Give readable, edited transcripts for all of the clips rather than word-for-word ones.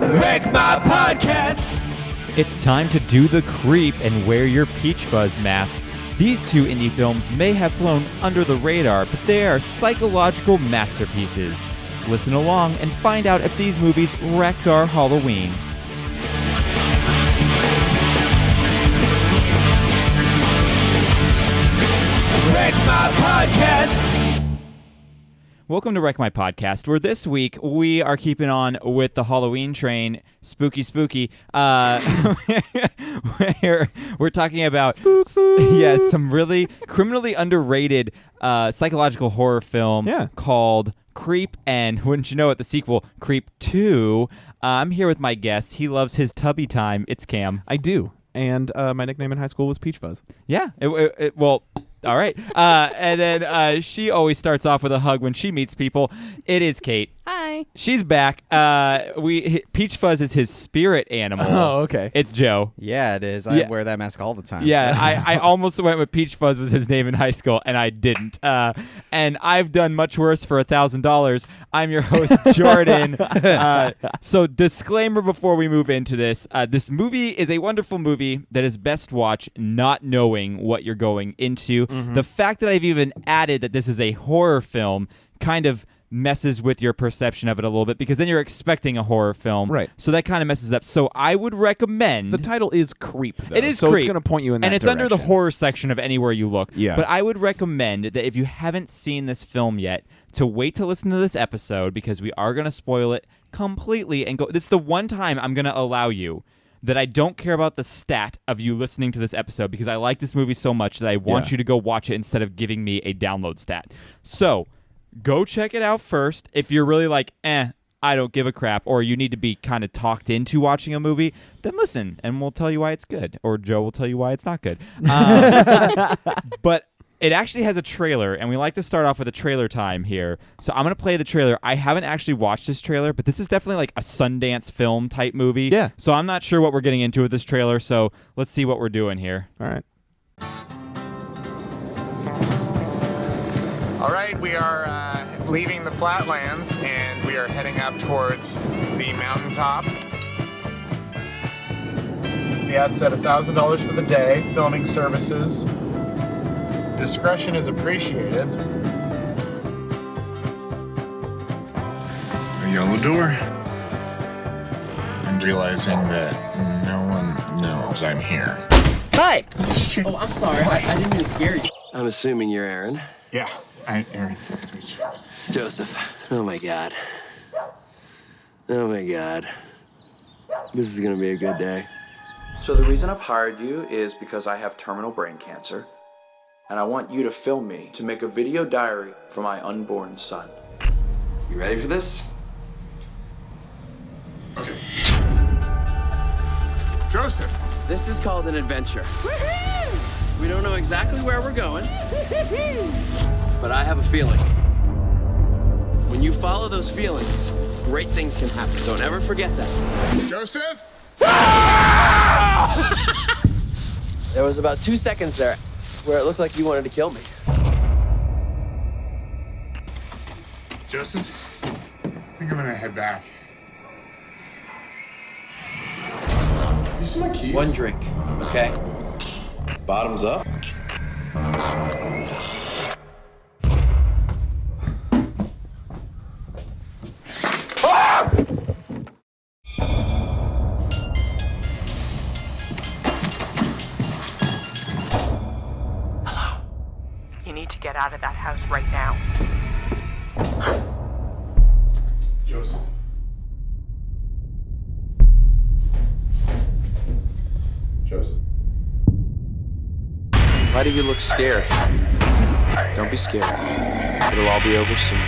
Wreck My Podcast! It's time to do the creep and wear your Peach Fuzz mask. These two indie films may have flown under the radar, but they are psychological masterpieces. Listen along and find out if these movies wrecked our Halloween. Wreck My Podcast! Welcome to Wreck My Podcast, where this week we are keeping on with the Halloween train, spooky. Where we're talking about some really criminally underrated psychological horror film called Creep, and wouldn't you know it, the sequel, Creep 2. I'm here with my guest. He loves his tubby time. It's Cam. I do, and my nickname in high school was Peach Fuzz. Yeah, well... All right. And then she always starts off with a hug when she meets people. It is Kate. Hi. She's back. Peach Fuzz is his spirit animal. Oh, okay. It's Joe. Yeah, it is. I wear that mask all the time. Yeah, I almost went with Peach Fuzz was his name in high school, and I didn't. And I've done much worse for $1,000. I'm your host, Jordan. So disclaimer before we move into this. This movie is a wonderful movie that is best watched not knowing what you're going into. Mm-hmm. The fact that I've even added that this is a horror film kind of messes with your perception of it a little bit, because then you're expecting a horror film. Right. So that kind of messes up. So I would recommend... The title is Creep, though. It is so Creep. It's going to point you in that And it's direction. under the horror section of anywhere you look. Yeah. But I would recommend that if you haven't seen this film yet, to wait to listen to this episode, because we are going to spoil it completely and go... This is the one time I'm going to allow you that I don't care about the stat of you listening to this episode, because I like this movie so much that I want you to go watch it instead of giving me a download stat. So, go check it out first. If you're really like, I don't give a crap, or you need to be kind of talked into watching a movie, then listen, and we'll tell you why it's good. Or Joe will tell you why it's not good. But it actually has a trailer, and we like to start off with a trailer time here. So I'm going to play the trailer. I haven't actually watched this trailer, but this is definitely like a Sundance film type movie. Yeah. So I'm not sure what we're getting into with this trailer, so let's see what we're doing here. All right. All right, we are leaving the flatlands, and we are heading up towards the mountaintop. The ad said $1,000 for the day, filming services. Discretion is appreciated. A yellow door. And realizing that no one knows I'm here. Hi! Oh, I'm sorry. I didn't mean to scare you. I'm assuming you're Aaron. Yeah, Aaron, nice to meet you. Joseph. Oh my God. Oh my God. This is gonna be a good day. So the reason I've hired you is because I have terminal brain cancer, and I want you to film me to make a video diary for my unborn son. You ready for this? Okay. Joseph. This is called an adventure. Woohoo! We don't know exactly where we're going, but I have a feeling. When you follow those feelings, great things can happen. Don't ever forget that. Joseph? There was about 2 seconds there where it looked like you wanted to kill me. Joseph, I think I'm gonna head back. You see my keys? One drink, okay? Bottoms up. You need to get out of that house right now. Joseph. Joseph. Why do you look scared? Don't be scared. It'll all be over soon.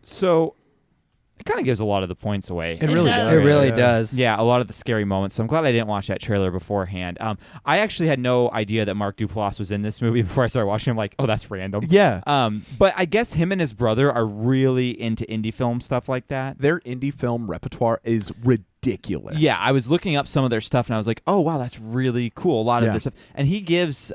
So it kind of gives a lot of the points away. It really does. does. It really Yeah. does. Yeah, a lot of the scary moments. So I'm glad I didn't watch that trailer beforehand. I actually had no idea that Mark Duplass was in this movie before I started watching. I'm like, oh, that's random. Yeah. But I guess him and his brother are really into indie film stuff like that. Their indie film repertoire is ridiculous. Yeah, I was looking up some of their stuff and I was like, oh, wow, that's really cool. A lot of Yeah. their stuff. And he gives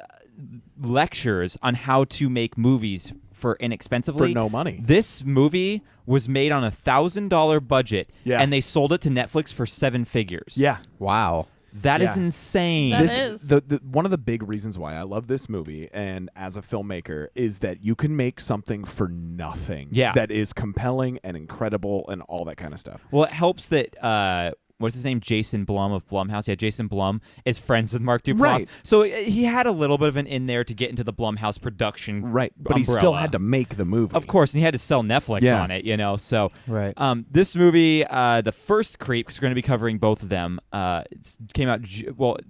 lectures on how to make movies for inexpensively. For no money. This movie was made on $1,000 budget, Yeah. and they sold it to Netflix for 7 figures. Yeah. Wow. That is Yeah. insane. That is. The one of the big reasons why I love this movie and as a filmmaker is that you can make something for nothing. Yeah. That is compelling and incredible and all that kind of stuff. Well, it helps that what's his name? Jason Blum of Blumhouse. Yeah, Jason Blum is friends with Mark Duplass. Right. So he had a little bit of an in there to get into the Blumhouse production. Right. But he still umbrella. had to make the movie. Of course, and he had to sell Netflix Yeah. on it, So, Right. This movie, the first Creep, because we're going to be covering both of them, came out.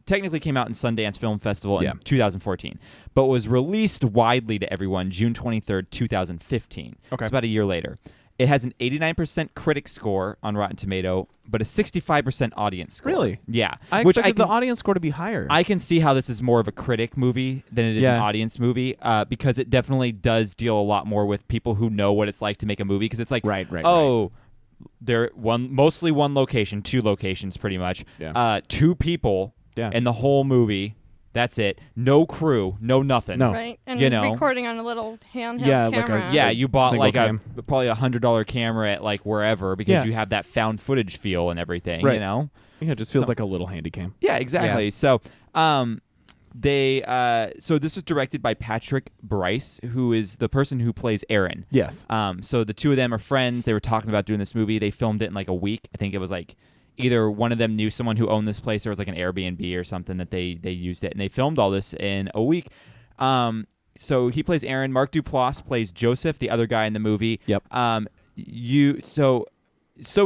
Technically came out in Sundance Film Festival in 2014, but was released widely to everyone June 23rd, 2015. Okay. It's about a year later. It has an 89% critic score on Rotten Tomato, but a 65% audience score. Really? Yeah. I Which expected can, the audience score to be higher. I can see how this is more of a critic movie than it is an Yeah. audience movie, because it definitely does deal a lot more with people who know what it's like to make a movie. Because it's like, Right. they're mostly one location, 2 locations, pretty much. Yeah. 2 people Yeah. in the whole movie. That's it. No crew, no nothing. No. Right, and recording on a little handheld Yeah, like a- camera. Yeah, you bought Single like cam. probably $100 camera at like wherever because Yeah. you have that found footage feel and everything. Right. You know. Yeah, it just feels So- like a little handy cam. Yeah, exactly. Yeah. So, so this was directed by Patrick Bryce, who is the person who plays Aaron. Yes. So the two of them are friends. They were talking about doing this movie. They filmed it in like a week. I think it was like either one of them knew someone who owned this place or it was like an Airbnb or something that they used it, and they filmed all this in a week. So he plays Aaron. Mark Duplass plays Joseph, the other guy in the movie. Yep. So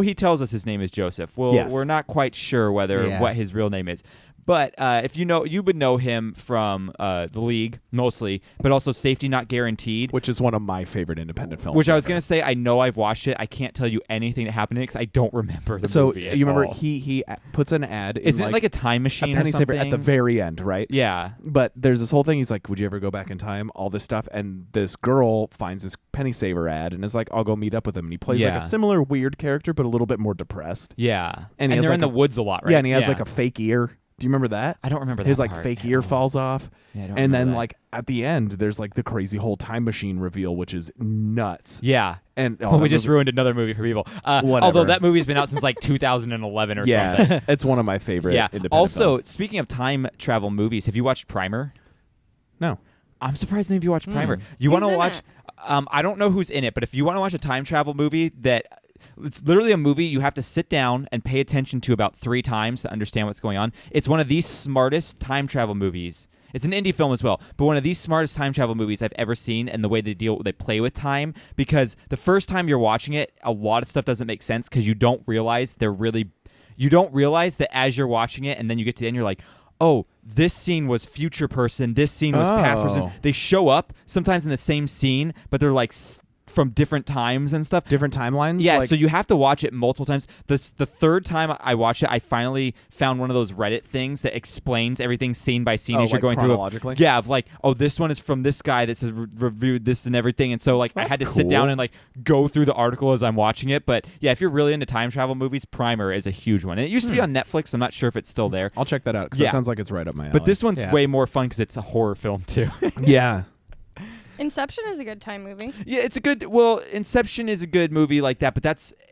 he tells us his name is Joseph. Well, Yes. we're not quite sure what his real name is. But if you would know him from The League mostly, but also Safety Not Guaranteed. Which is one of my favorite independent films. Which I was ever. going to say, I know I've watched it. I can't tell you anything that happened in it because I don't remember the So movie at you remember all. he puts an ad in Isn't it like a time a machine penny or saver something? at the very end, right? Yeah. But there's this whole thing. He's like, "Would you ever go back in time?" All this stuff, and this girl finds this penny saver ad and is like, "I'll go meet up with him." And he plays like Yeah. a similar weird character, but a little bit more depressed. Yeah. And he has they're like in the a- woods a lot, right? Yeah, and he has like a fake ear. Do you remember that? I don't remember that His like part. fake ear falls off. Yeah, I don't and remember then that. like at the end, there's like the crazy whole time machine reveal, which is nuts. Yeah. And Well, we that just movie- ruined another movie for people. Whatever. Although that movie's been out since like 2011 or something. Yeah, it's one of my favorite. Yeah. Independent Also, films. speaking of time travel movies, have you watched Primer? No. I'm surprised none of you watched Primer. Hmm. You want to Who's in watch? it? I don't know who's in it, but if you want to watch a time travel movie that. It's literally a movie you have to sit down and pay attention to about 3 times to understand what's going on. It's one of the smartest time travel movies. It's an indie film as well, but one of the smartest time travel movies I've ever seen, and the way they play with time, because the first time you're watching it, a lot of stuff doesn't make sense because you don't realize that as you're watching it, and then you get to the end, you're like, oh, this scene was future person, this scene was past person. Oh. They show up sometimes in the same scene, but they're like from different times and stuff. Different timelines? Yeah, Like- so you have to watch it multiple times. The third time I watched it, I finally found one of those Reddit things that explains everything scene by scene Oh, as you're like going through. chronologically? Yeah, of like, oh, this one is from this guy that says reviewed this and everything. And so like I That's had to sit down cool. and like go through the article as I'm watching it. But yeah, if you're really into time travel movies, Primer is a huge one. And it used to be on Netflix. I'm not sure if it's still there. I'll check that out because Yeah. that sounds like it's right up my alley. But this one's Yeah. way more fun because it's a horror film too. yeah. Inception is a good time movie. Yeah, it's a good. Well, Inception is a good movie like that, but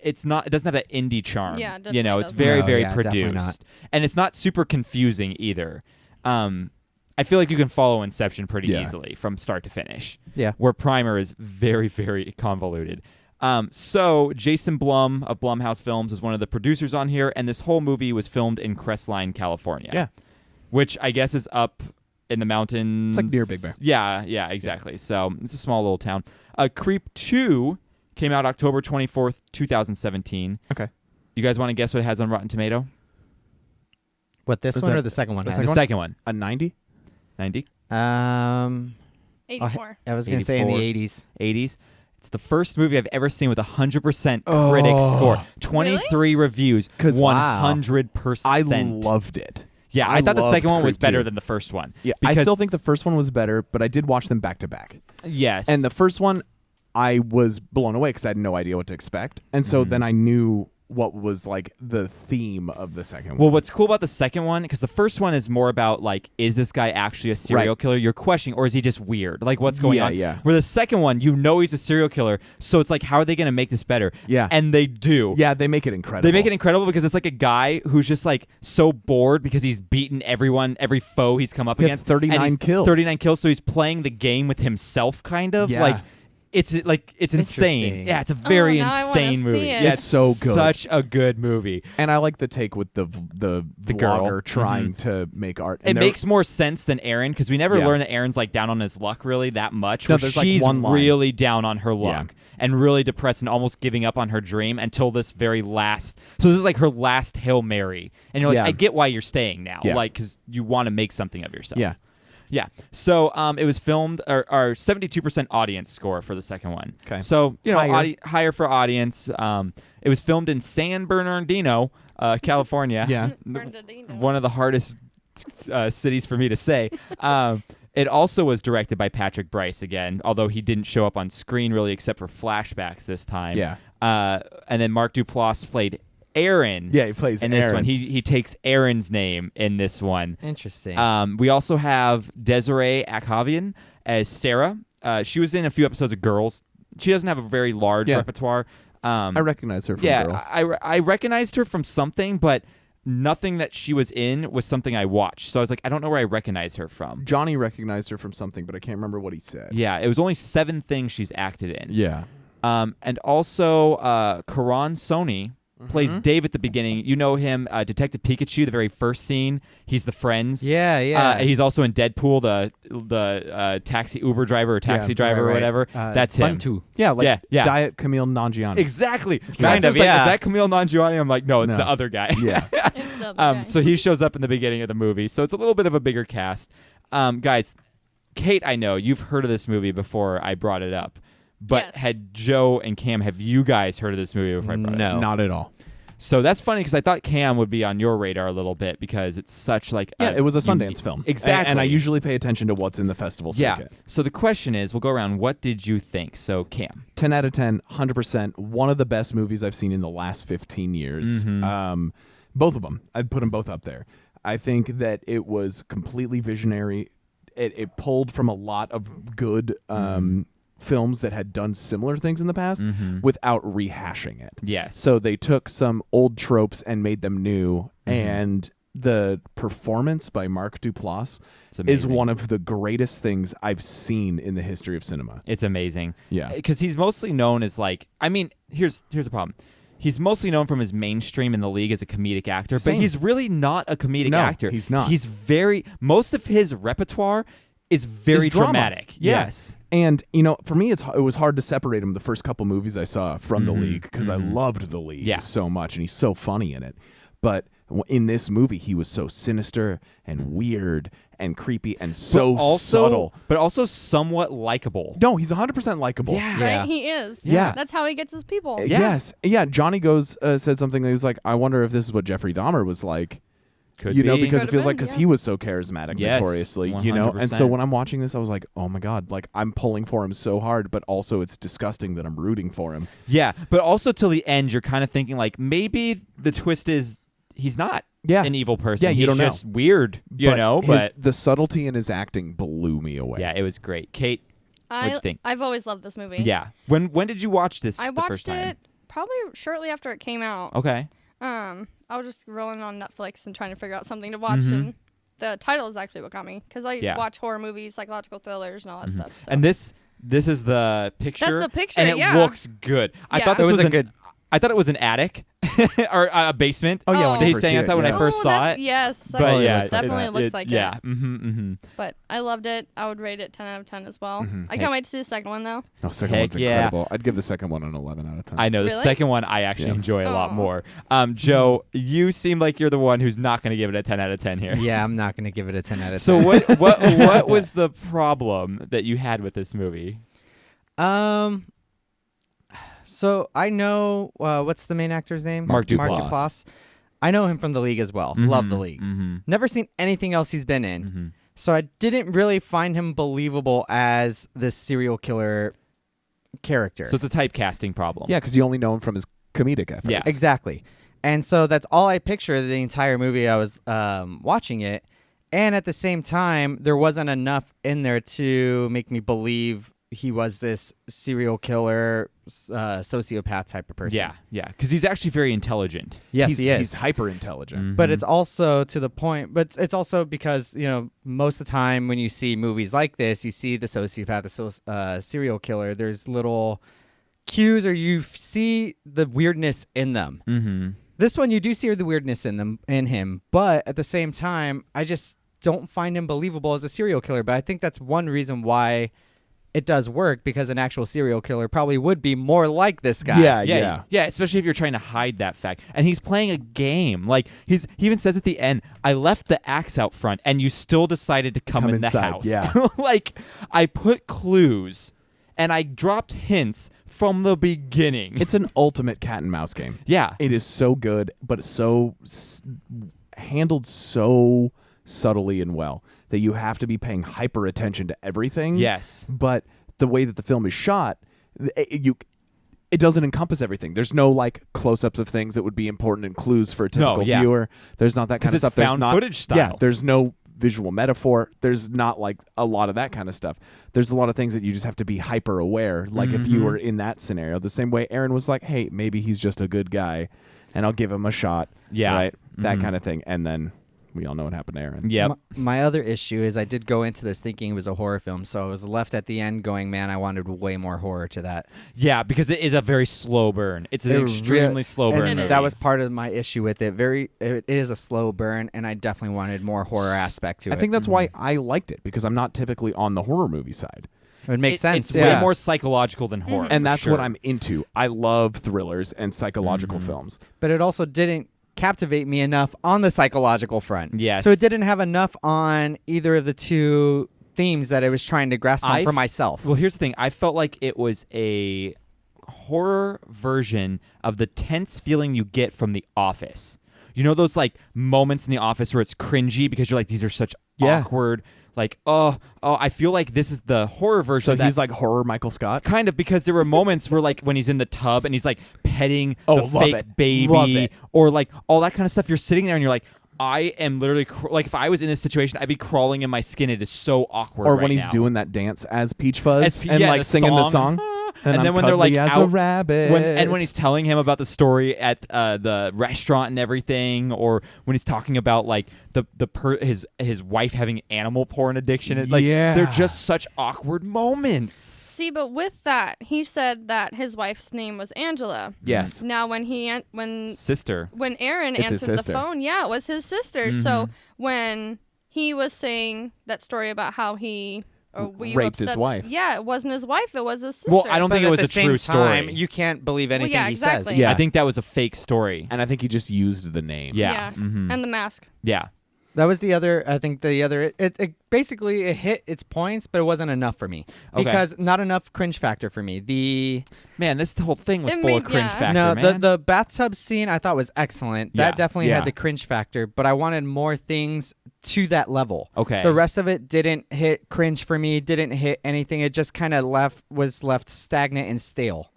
it's not. It doesn't have that indie charm. Yeah, it you know, definitely it's doesn't. very No, very yeah, definitely produced, not. and it's not super confusing either. I feel like you can follow Inception pretty Yeah. easily from start to finish. Yeah. Where Primer is very very convoluted. So Jason Blum of Blumhouse Films is one of the producers on here, and this whole movie was filmed in Crestline, California. Yeah. Which I guess is up in the mountains. It's like near Big Bear. Yeah, exactly. So it's a small little town. Creep 2 came out October 24th, 2017. Okay. You guys want to guess what it has on Rotten Tomato? What, this Is one that or the second one? the has? The second one. A 90? 90? 84. I was going to say in the 84. 80s. 80s. It's the first movie I've ever seen with 100% critic score. 23 reviews, 'Cause, wow. 100%. I loved it. Yeah, I thought the loved second one was Creed better 2. than the first one. Yeah, I because- still think the first one was better, but I did watch them back to back. Yes. And the first one, I was blown away because I had no idea what to expect. And so then I knew what was like the theme of the second one. Well, what's cool about the second one, because the first one is more about like, is this guy actually a serial killer? You're questioning, or is he just weird? Like, what's going on? Yeah. Where the second one, you know he's a serial killer, so it's like, how are they going to make this better? Yeah. And they do. Yeah, they make it incredible. They make it incredible because it's like a guy who's just like so bored because he's beaten every foe he's come up He had against. 39 and he's kills. 39 kills, so he's playing the game with himself, kind of. Yeah. Like, it's insane. Interesting. Yeah, it's a very now I wanna insane see movie. it. Yeah, It's so good. Such a good movie. And I like the take with the girl. vlogger trying to make art. It And they're- makes more sense than Aaron because we never Yeah. learn that Aaron's like down on his luck really that much. No, Where there's, like, she's one line. really down on her luck and really depressed and almost giving up on her dream until this very last. So this is like her last Hail Mary, and you're like, Yeah. I get why you're staying now, Yeah. like because you want to make something of yourself. Yeah. Yeah. So it was filmed, our 72% audience score for the second one. Okay. So, Higher. higher for audience. It was filmed in San Bernardino, California. Yeah. Bernardino. One of the hardest cities for me to say. It also was directed by Patrick Brice again, although he didn't show up on screen really except for flashbacks this time. Yeah. And then Mark Duplass played Aaron. Yeah, he plays in this Aaron. one. He takes Aaron's name in this one. Interesting. We also have Desiree Akhavian as Sarah. She was in a few episodes of Girls. She doesn't have a very large repertoire. I recognize her from Girls. I recognized her from something, but nothing that she was in was something I watched. So I was like, I don't know where I recognize her from. Johnny recognized her from something, but I can't remember what he said. Yeah, it was only 7 things she's acted in. Yeah. And also, Karan Soni plays Dave at the beginning. You know him, Detective Pikachu, the very first scene. He's the friends. Yeah. He's also in Deadpool, the taxi Uber driver or taxi driver or right. whatever. That's him. Bantu. Yeah, like Yeah. Diet Camille Nanjiani. Exactly. Kind Kind of, of, like, yeah. is that Camille Nanjiani? I'm like, no, it's No. the other guy. Yeah. It's the other guy. So he shows up in the beginning of the movie. So it's a little bit of a bigger cast. Guys, Kate, I know you've heard of this movie before I brought it up. But Yes. had Joe and Cam, have you guys heard of this movie before I brought it up? No. Not at all. So that's funny because I thought Cam would be on your radar a little bit because it's such like Yeah, it was a Sundance film. Exactly. And I usually pay attention to what's in the festival circuit. So the question is, we'll go around. What did you think? So Cam. 10 out of 10, 100%. One of the best movies I've seen in the last 15 years. Both of them. I'd put them both up there. I think that it was completely visionary. It pulled from a lot of good films that had done similar things in the past without rehashing it. Yes. So they took some old tropes and made them new. And the performance by Mark Duplass It's is amazing. one of the greatest things I've seen in the history of cinema. It's amazing. Yeah. Because he's mostly known as like, I mean, here's the problem. He's mostly known from his mainstream in the league as a comedic actor, Same. but he's really not a comedic No, actor. he's not. He's most of his repertoire is very It's drama. dramatic. Yeah. Yes. And, for me, it was hard to separate him the first couple movies I saw from The League because I loved The League Yeah. so much, and he's so funny in it. But in this movie, he was so sinister and weird and creepy and so but also, subtle. But also somewhat likable. No, he's 100% likable. Yeah. Right? He is. Yeah. That's how he gets his people. Yes. Yeah, Johnny said something that he was like, I wonder if this is what Jeffrey Dahmer was like. Could Because be. it Could've feels like been, because yeah. he was so charismatic Yes, notoriously, And so 100%. when I'm watching this, I was like, oh my God, like I'm pulling for him so hard, but also it's disgusting that I'm rooting for him. Yeah, but also till the end, you're kind of thinking like maybe the twist is he's not an evil person. Yeah, you he's don't know. just weird, but the subtlety in his acting blew me away. yeah, it was great. Kate, what'd you think? I've always loved this movie. Yeah. When did you watch this? I the first watched time? it probably shortly after it came out. Okay. I was just rolling on Netflix and trying to figure out something to watch, and the title is actually what got me because I watch horror movies, psychological thrillers, and all that stuff. So. And this is the picture. That's the picture, and it yeah. looks good. I Yeah. thought this It was a an- good- I thought it was an attic or a basement. Oh, yeah, when Oh. that you he's first staying see on it, top when I yeah. first saw it. Yes, But yeah, it definitely looks like yeah. it. Mm-hmm. But I loved it. I would rate it 10 out of 10 as well. I Heck- can't wait to see the second one though. Oh, second Heck one's yeah. incredible. I'd give the second one an 11 out of 10. I know the Really? second one I actually Yeah. enjoy a lot Oh. more. Joe, you seem like you're the one who's not going to give it a 10 out of 10 here. Yeah, I'm not going to give it a 10 out of 10. So what was the problem that you had with this movie? So I know what's the main actor's name? Mark Duplass. I know him from The League as well. Love The League. Never seen anything else he's been in. So I didn't really find him believable as this serial killer character. So it's a typecasting problem. Yeah, because you only know him from his comedic efforts. Yes. Exactly. And so that's all I pictured the entire movie I was watching it. And at the same time, there wasn't enough in there to make me believe he was this serial killer, sociopath type of person. Yeah, because he's actually very intelligent. Yes, he is. He's hyper intelligent. But it's also to the point. But it's also because most of the time when you see movies like this, you see the sociopath, the serial killer. There's little cues, or you see the weirdness in them. This one, you do see the weirdness in him, but at the same time, I just don't find him believable as a serial killer. But I think that's one reason why it does work, because an actual serial killer probably would be more like this guy. Yeah. Especially if you're trying to hide that fact. And he's playing a game. Like he even says at the end, "I left the axe out front, and you still decided to come in inside, the house." yeah. Like I put clues, and I dropped hints from the beginning. It's an ultimate cat and mouse game. Yeah. It is so good, but it's so handled so subtly and well that you have to be paying hyper attention to everything. Yes. But the way that the film is shot, it doesn't encompass everything. There's no like close-ups of things that would be important and clues for a typical viewer. There's not that kind of stuff. It's found footage style. Yeah, there's no visual metaphor. There's not like a lot of that kind of stuff. There's a lot of things that you just have to be hyper aware. Like if you were in that scenario, the same way Aaron was like, "Hey, maybe he's just a good guy, and I'll give him a shot." Yeah, right. That kind of thing, and then we all know what happened to Aaron. Yeah. My other issue is I did go into this thinking it was a horror film, so I was left at the end going, man, I wanted way more horror to that. Yeah, because it is a very slow burn. It's an extremely slow burn. And that was part of my issue with it. It is a slow burn, and I definitely wanted more horror aspect to it. I think that's why I liked it, because I'm not typically on the horror movie side. It makes sense. It's way more psychological than horror. And that's what I'm into. I love thrillers and psychological films. But it also didn't captivate me enough on the psychological front. Yes. So it didn't have enough on either of the two themes that I was trying to grasp on for myself. Well, here's the thing. I felt like it was a horror version of the tense feeling you get from The Office. You know those like moments in The Office where it's cringy because you're like, these are such awkward, like, oh, I feel like this is the horror version. So he's like horror Michael Scott? Kind of, because there were moments where like when he's in the tub and he's like petting the fake baby or like all that kind of stuff. You're sitting there and you're like, I am literally like, if I was in this situation, I'd be crawling in my skin. It is so awkward. Or when he's doing that dance as Peach Fuzz and like singing the song. And then when they're like as out, a rabbit. when he's telling him about the story at the restaurant and everything, or when he's talking about like his wife having animal porn addiction, they're just such awkward moments. See, but with that, he said that his wife's name was Angela. Yes. Now when Aaron answered the phone, it was his sister. So when he was saying that story about how he raped his wife. Yeah, it wasn't his wife, it was his sister. Well, I don't think it was a true story. You can't believe anything he says. Yeah, I think that was a fake story. And I think he just used the name. Yeah. And the mask. Yeah. That was the other, I think it basically it hit its points, but it wasn't enough for me. Because not enough cringe factor for me. Man, this whole thing was full of cringe factor, No, man. the bathtub scene I thought was excellent. That definitely had the cringe factor, but I wanted more things to that level. Okay. The rest of it didn't hit cringe for me, didn't hit anything. It just kind of was left stagnant and stale.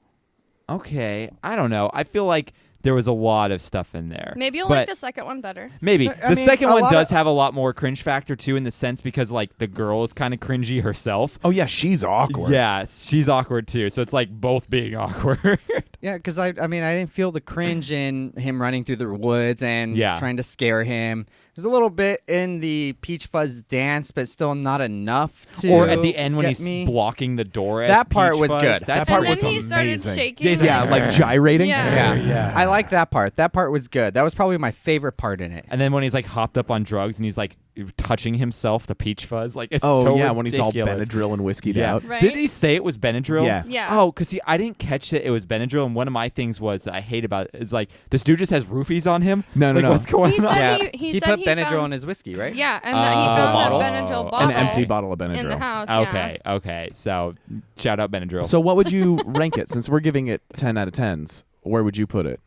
Okay. I don't know. I feel like there was a lot of stuff in there. Maybe you'll like the second one better. Maybe. The second one does have a lot more cringe factor, too, in the sense because, like, the girl is kind of cringy herself. Oh, yeah, she's awkward. Yeah, she's awkward, too. So it's, like, both being awkward. Yeah, because, I didn't feel the cringe in him running through the woods and trying to scare him. There's a little bit in the Peach Fuzz dance, but still not enough to Or at the end when he's blocking the door as that part Peach was Fuzz. good. That part was amazing. amazing. And then he started shaking. Yeah, like gyrating. Yeah. I like that part. That part was good. That was probably my favorite part in it. And then when he's like hopped up on drugs and he's like touching himself, the peach fuzz. Like, it's Oh so yeah, when he's all ridiculous. Benadryl and whiskeyed Yeah. out. Right? Did he say it was Benadryl? Yeah. Yeah. Oh, because see, I didn't catch that it was Benadryl, and one of my things was that I hate about it is like this dude just has roofies on him. No, like, no. What's going He on? said Yeah. he He said put he Benadryl found, in his whiskey, right? Yeah, and that he found bottle. the Benadryl An bottle. An empty bottle of Benadryl. in the house. Yeah. Okay. So shout out Benadryl. So what would you rank it? Since we're giving it 10 out of 10s, where would you put it?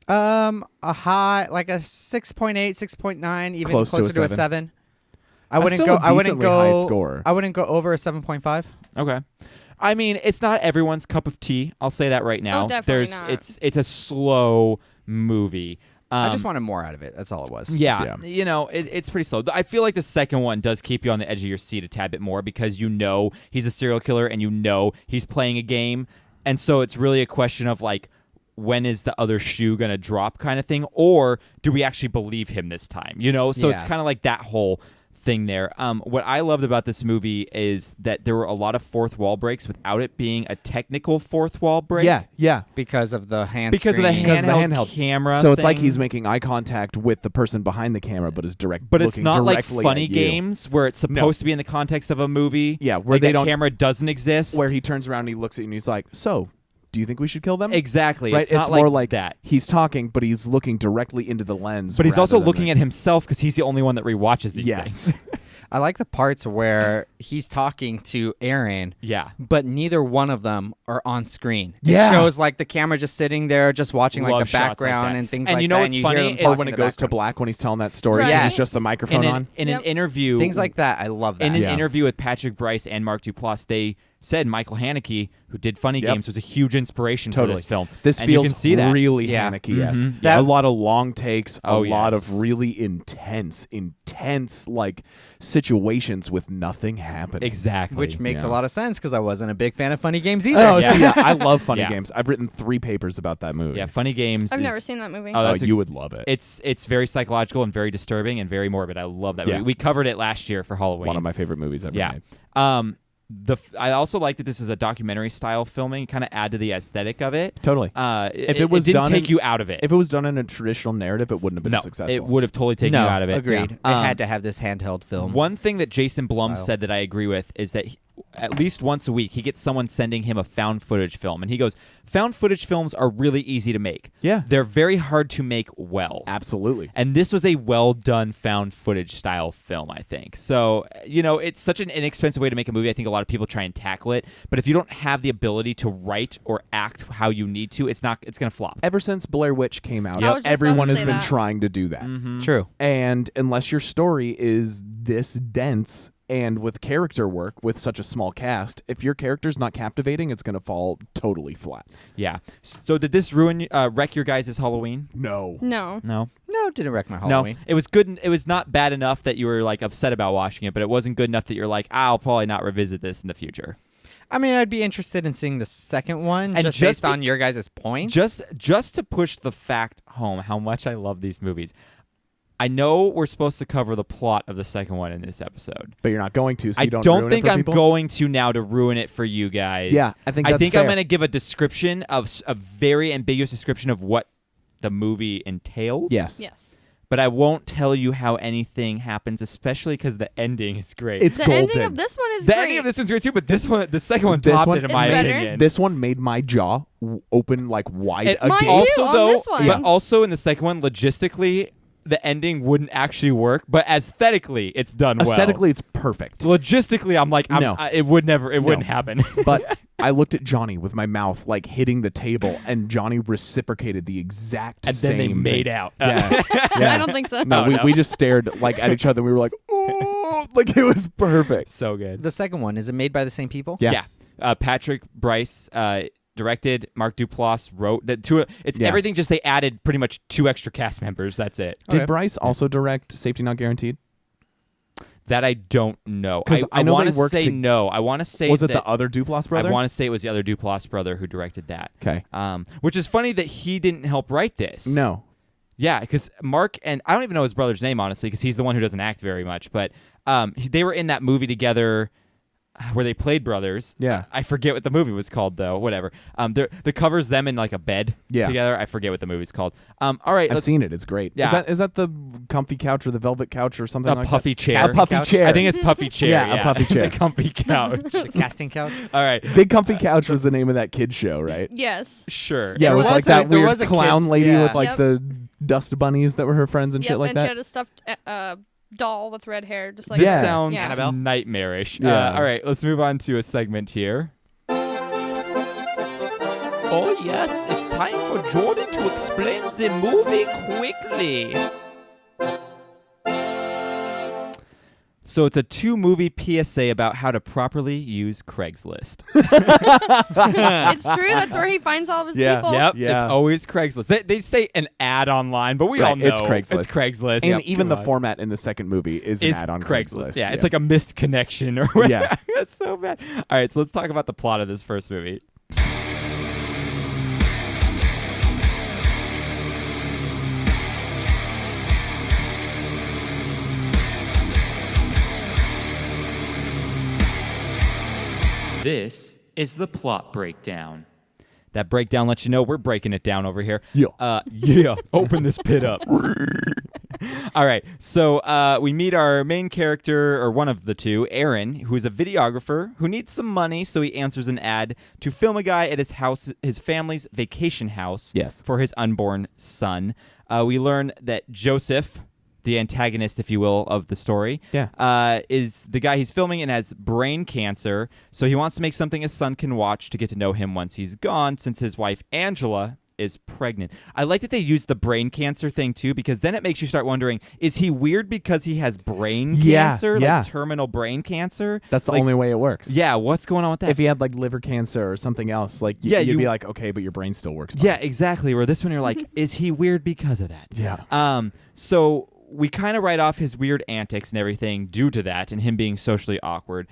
A high, like a 6.8, 6.9, even Close to a closer to a 7. 7. I That's wouldn't still go. a I wouldn't decently go. high score. I wouldn't go over a 7.5. Okay. I mean, it's not everyone's cup of tea. I'll say that right now. definitely not. It's a slow movie. I just wanted more out of it. That's all it was. Yeah, you know, it's pretty slow. I feel like the second one does keep you on the edge of your seat a tad bit more because you know he's a serial killer and you know he's playing a game. And so it's really a question of like, when is the other shoe going to drop kind of thing? Or do we actually believe him this time? You know, so it's Yeah. kind of like that whole thing there. What I loved about this movie is that there were a lot of fourth wall breaks without it being a technical fourth wall break. Yeah. Because of the hand. Because of the screen. handheld camera. So it's like thing. he's making eye contact with the person behind the camera, but is But it's looking not like directly funny at you. games where it's supposed to be in the context of a movie. Yeah, where like they that don't- camera doesn't exist. Where he turns around and he looks at you and he's like, "So, do you think we should kill them?" exactly. Right. It's not more like like that. He's talking, but he's looking directly into the lens. But he's rather also than looking the- at himself because he's the only one that rewatches these Yes. things. I like the parts where he's talking to Aaron. Yeah. But neither one of them are on screen. Yeah. It shows like the camera just sitting there, just watching like Love the shots like background that. and things And like you know that. what's you funny hear them is- Or talking when in it the goes to background. black when he's telling that story, Right. it's just the microphone on. In an Yep. interview, Things like that. I love that. in an Yeah. interview with Patrick Bryce and Mark Duplass, they said Michael Haneke, who did Funny Yep. Games, was a huge inspiration for Totally. this film. This and feels you can see that. really Yeah. Haneke-esque. Mhm. A lot of long takes, a Oh, lot yes. of really intense like situations with nothing happening. Exactly. Which makes Yeah. a lot of sense because I wasn't a big fan of Funny Games either. Oh, Yeah. so yeah, I love Funny Yeah. Games. I've written 3 papers about that movie. Yeah, Funny Games. I've is- never seen that movie. Oh, Oh, that's a- you would love it. It's very psychological and very disturbing and very morbid. I love that Yeah. movie. We covered it last year for Halloween. One of my favorite movies ever Yeah. made. I also like that this is a documentary style filming, kind of add to the aesthetic of it. Totally. If it was didn't done take in- you out of it. If it was done in a traditional narrative, it wouldn't have been no, as successful. it would have totally taken no, you out of it. Agreed. Yeah. It had to have this handheld film. One thing that Jason Blum Style. said that I agree with is that at least once a week he gets someone sending him a found footage film, and he goes, "Found footage films are really easy to make. Yeah. They're very hard to make well." Absolutely. And this was a well done found footage style film, I think. So, you know, it's such an inexpensive way to make a movie. I think a lot of people try and tackle it. But if you don't have the ability to write or act how you need to, it's going to flop. Ever since Blair Witch came out, I was just everyone about to has say been that. trying to do that. True. And unless your story is this dense and with character work with such a small cast, if your character's not captivating, it's going to fall totally flat. Yeah. So did this wreck your guys' Halloween? No. No. No. No, it didn't wreck my Halloween. No. It was good. It was not bad enough that you were like upset about watching it, but it wasn't good enough that you're like, I'll probably not revisit this in the future. I mean, I'd be interested in seeing the second one, And just just based on your guys' points. Just to push the fact home how much I love these movies. I know we're supposed to cover the plot of the second one in this episode. But you're not going to, so I you don't don't ruin think it for I'm people? going to now to ruin it for you guys. Yeah, I think that's I'm fair. going to give a description of a very ambiguous description of what the movie entails. Yes. Yes. But I won't tell you how anything happens, especially because the ending is great. It's The golden. ending of this one is the great. ending of this one's great too, but this one, the second one, This topped one- it in It's my better. opinion. This one made my jaw open like wide It- again. Mine too, also on though, this one. but also in the second one, logistically, the ending wouldn't actually work, but aesthetically, it's done well. Aesthetically, it's perfect. Logistically, I'm like, No. it wouldn't happen. But I looked at Johnny with my mouth like hitting the table, and Johnny reciprocated the exact And same then they made thing. out. Yeah. Yeah. I don't think so. No, Oh, no. we just stared like at each other. And we were like, oh, like it was perfect. So good. the second one, is it made by the same people? Yeah. Patrick Bryce directed. Mark Duplass wrote that. It's Yeah. everything. Just they added pretty much 2 extra cast members. That's it. Did Okay. Bryce also direct Safety Not Guaranteed? That I don't know. 'Cause I know want they to worked say to- no. I want to say Was it that the other Duplass brother? I want to say it was the other Duplass brother who directed that. Okay. Which is funny that he didn't help write this. No. Yeah, because Mark and I don't even know his brother's name honestly, because he's the one who doesn't act very much. But they were in that movie together. where they played brothers. Yeah. I forget what the movie was called though. Whatever. The covers them in like a bed together. I forget what the movie's called. All right, I've seen it. It's great. Yeah. Is that the comfy couch or the velvet couch or something a like puffy that? chair. A puffy chair. I think it's puffy chair. Yeah, a puffy chair. The comfy couch. The casting couch. All right. Big Comfy Couch was the name of that kid show, right? Yes. Sure. Yeah, There with was like a- that there weird was a clown kid's- lady yeah. with like Yep. the dust bunnies that were her friends and Yep, shit like and that. she had a stuffed doll with red hair, just like This Yeah. sounds Yeah. Annabelle? nightmarish. Yeah. All right, let's move on to a segment here. Oh, yes, it's time for Jordan to explain the movie quickly. So it's a 2-movie PSA about how to properly use Craigslist. It's true. That's where he finds all of his people. Yep, Yeah. it's always Craigslist. They say an ad online, but we Right, all know it's Craigslist. It's Craigslist. And Yep. even the Come on. format in the second movie is an It's ad on Craigslist. Craigslist. Yeah, it's like a missed connection or whatever. Yeah. That's so bad. All right, so let's talk about the plot of this first movie. This is the plot breakdown. That breakdown lets you know we're breaking it down over here. Yeah. Yeah. Open this pit up. All right. So we meet our main character, or one of the two, Aaron, who is a videographer who needs some money, so he answers an ad to film a guy at his house, his family's vacation house, Yes. for his unborn son. We learn that Joseph, the antagonist, if you will, of the story, is the guy he's filming and has brain cancer. So he wants to make something his son can watch to get to know him once he's gone, since his wife, Angela, is pregnant. I like that they use the brain cancer thing, too, because then it makes you start wondering, is he weird because he has brain cancer? yeah. Like terminal brain cancer? That's the Like, only way it works. Yeah, what's going on with that? If he had like liver cancer or something else, like Yeah, you'd you- be like, okay, but your brain still works. Fine. Yeah, exactly. Where this one you're like, is he weird because of that? Yeah. So we kind of write off his weird antics and everything due to that and him being socially awkward.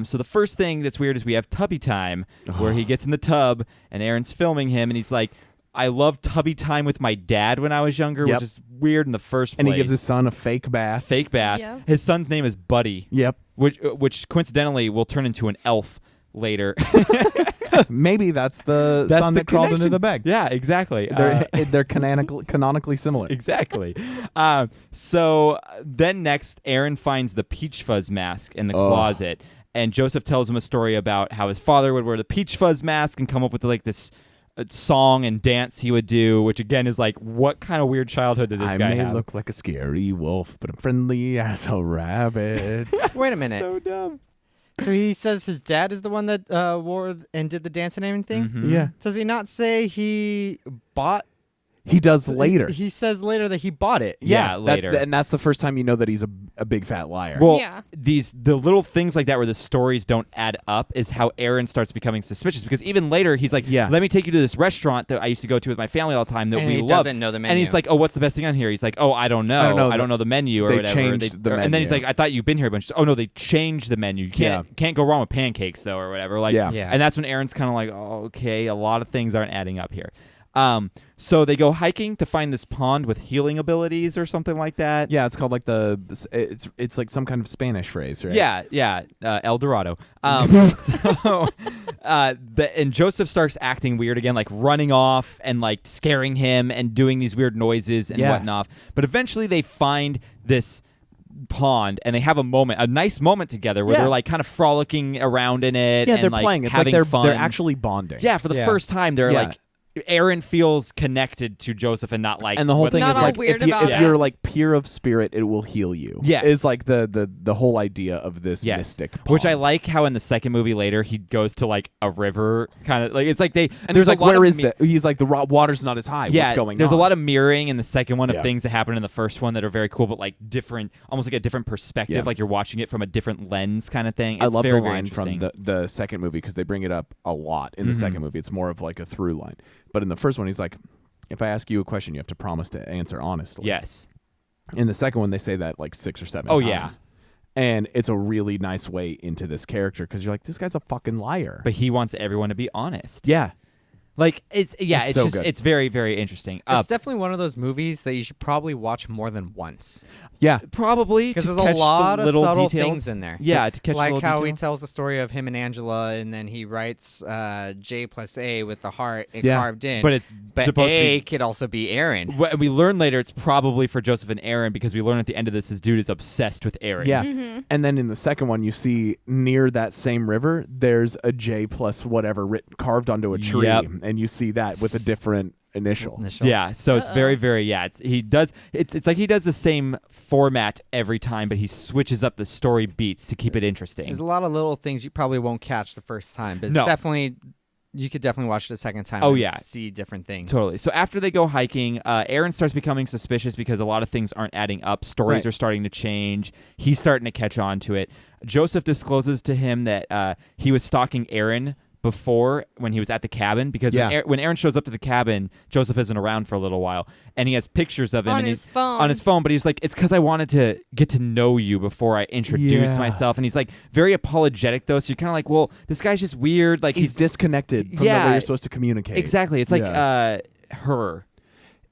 So the first thing that's weird is we have tubby time, where he gets in the tub and Aaron's filming him and he's like, I love tubby time with my dad when I was younger, Yep. which is weird in the first place. And he gives his son a fake bath. fake bath. Yeah. His son's name is Buddy. Yep. Which coincidentally will turn into an elf later. Maybe that's the That's son the that crawled into connection. the bag. Yeah, exactly. They're canonically similar. Exactly. So then next, Aaron finds the Peach Fuzz mask in the closet, and Joseph tells him a story about how his father would wear the Peach Fuzz mask and come up with like this song and dance he would do, which again is like, what kind of weird childhood did this I guy may have? look like a scary wolf, but I'm friendly as a rabbit. Wait a minute. So dumb. So he says his dad is the one that wore and did the dance and everything? Mhm. Yeah. Does he not say he bought? He does later. He says later that he bought it. Yeah, later. and that's the first time you know that he's a big fat liar. Well, Yeah. the little things like that where the stories don't add up is how Aaron starts becoming suspicious, because even later he's like, Yeah. let me take you to this restaurant that I used to go to with my family all the time that And we he love. doesn't know the And he's menu. like, oh, what's the best thing on here? He's like, oh, I don't know. I don't know the menu or they whatever. changed the And then he's menu. like, I thought you've been here a bunch. Oh no, they changed the menu. You can't go wrong with pancakes though, or whatever. Like, Yeah. Yeah. And that's when Aaron's kind of like, oh, okay, a lot of things aren't adding up here. So they go hiking to find this pond with healing abilities or something like that. Yeah, it's called like it's like some kind of Spanish phrase, right? Yeah, El Dorado. And Joseph starts acting weird again, like running off and like scaring him and doing these weird noises and Yeah. whatnot. But eventually they find this pond and they have a nice moment together where Yeah. they're like kind of frolicking around in it. Yeah, and they're like playing. It's having like fun. they're actually bonding. Yeah, for the Yeah. first time they're Yeah. like, Aaron feels connected to Joseph and not like, And the whole what's thing Not is all like weird if, you, about if it. you're like pure of spirit, it will heal you. Yes. is like the whole idea of this mystic pond. Which I like how in the second movie later he goes to like a river kind of like, it's like they And there's there's like, a lot where of is that? He's like the water's not as high. Yeah, What's going there's on? a lot of mirroring in the second one of Yeah. things that happen in the first one that are very cool, but like different, almost like a different perspective, Yeah. like you're watching it from a different lens kind of thing. I It's love very, the very line from interesting. the second movie because they bring it up a lot in the second movie. It's more of like a through line. But in the first one, he's like, if I ask you a question, you have to promise to answer honestly. Yes. In the second one, they say that like 6 or 7 Oh, times. yeah. And it's a really nice way into this character because you're like, this guy's a fucking liar. But he wants everyone to be honest. yeah. Like it's so just good. it's very, very interesting. It's definitely one of those movies that you should probably watch more than once. Yeah. Probably Because to there's catch a lot the of little subtle details. things in there. Yeah, to catch the like little how he details. tells the story of him and Angela, and then he writes J plus A with the heart Yeah. carved in. But it's supposed to A be. could also be Aaron. We learn later it's probably for Joseph and Aaron because we learn at the end of this dude is obsessed with Aaron. Yeah. Mm-hmm. And then in the second one, you see near that same river, there's a J plus whatever carved onto a tree. Yep. And you see that with a different initial. Yeah, so it's very, very it's like he does the same format every time, but he switches up the story beats to keep it interesting. There's a lot of little things you probably won't catch the first time, but it's No. definitely you could definitely watch it a second time. Oh, and yeah. see different things. Totally. So after they go hiking, Aaron starts becoming suspicious because a lot of things aren't adding up. Stories Right. are starting to change. He's starting to catch on to it. Joseph discloses to him that he was stalking Aaron before when he was at the cabin because when Aaron shows up to the cabin, Joseph isn't around for a little while, and he has pictures of him On his phone. on his phone. But he's like, it's because I wanted to get to know you before I introduce Yeah. myself. And he's like very apologetic though, so you're kind of like, well, this guy's just weird. Like He's disconnected from the way you're supposed to communicate. Exactly. It's like Yeah. her.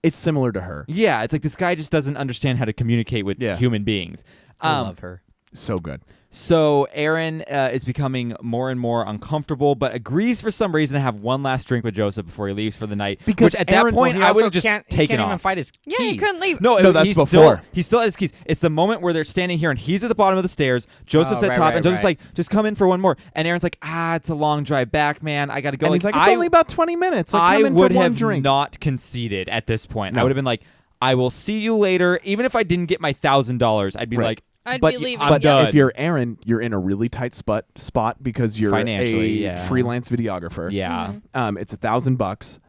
It's similar to her. Yeah, it's like this guy just doesn't understand how to communicate with human beings. I love her. So good. So Aaron is becoming more and more uncomfortable, but agrees for some reason to have one last drink with Joseph before he leaves for the night. Because which at Aaron- that point He I also would have just can't, he taken can't even off. find his keys. Yeah, he couldn't leave. No, that's he's before. He still had his keys. It's the moment where they're standing here and he's at the bottom of the stairs. Joseph's Oh, at right, top, right, and Joseph's right. like, "Just come in for one more." And Aaron's like, "It's a long drive back, man. I got to go." And he's like, it's only about 20 minutes. Like, I come in would for one have drink. not conceded at this point. I No. would have been like, "I will see you later." Even if I didn't get my $1,000, I'd be Right. like, I'd but be leaving. I'm but done. if you're Aaron, you're in a really tight spot because you're Financially, a yeah. freelance videographer. Yeah. It's $1,000.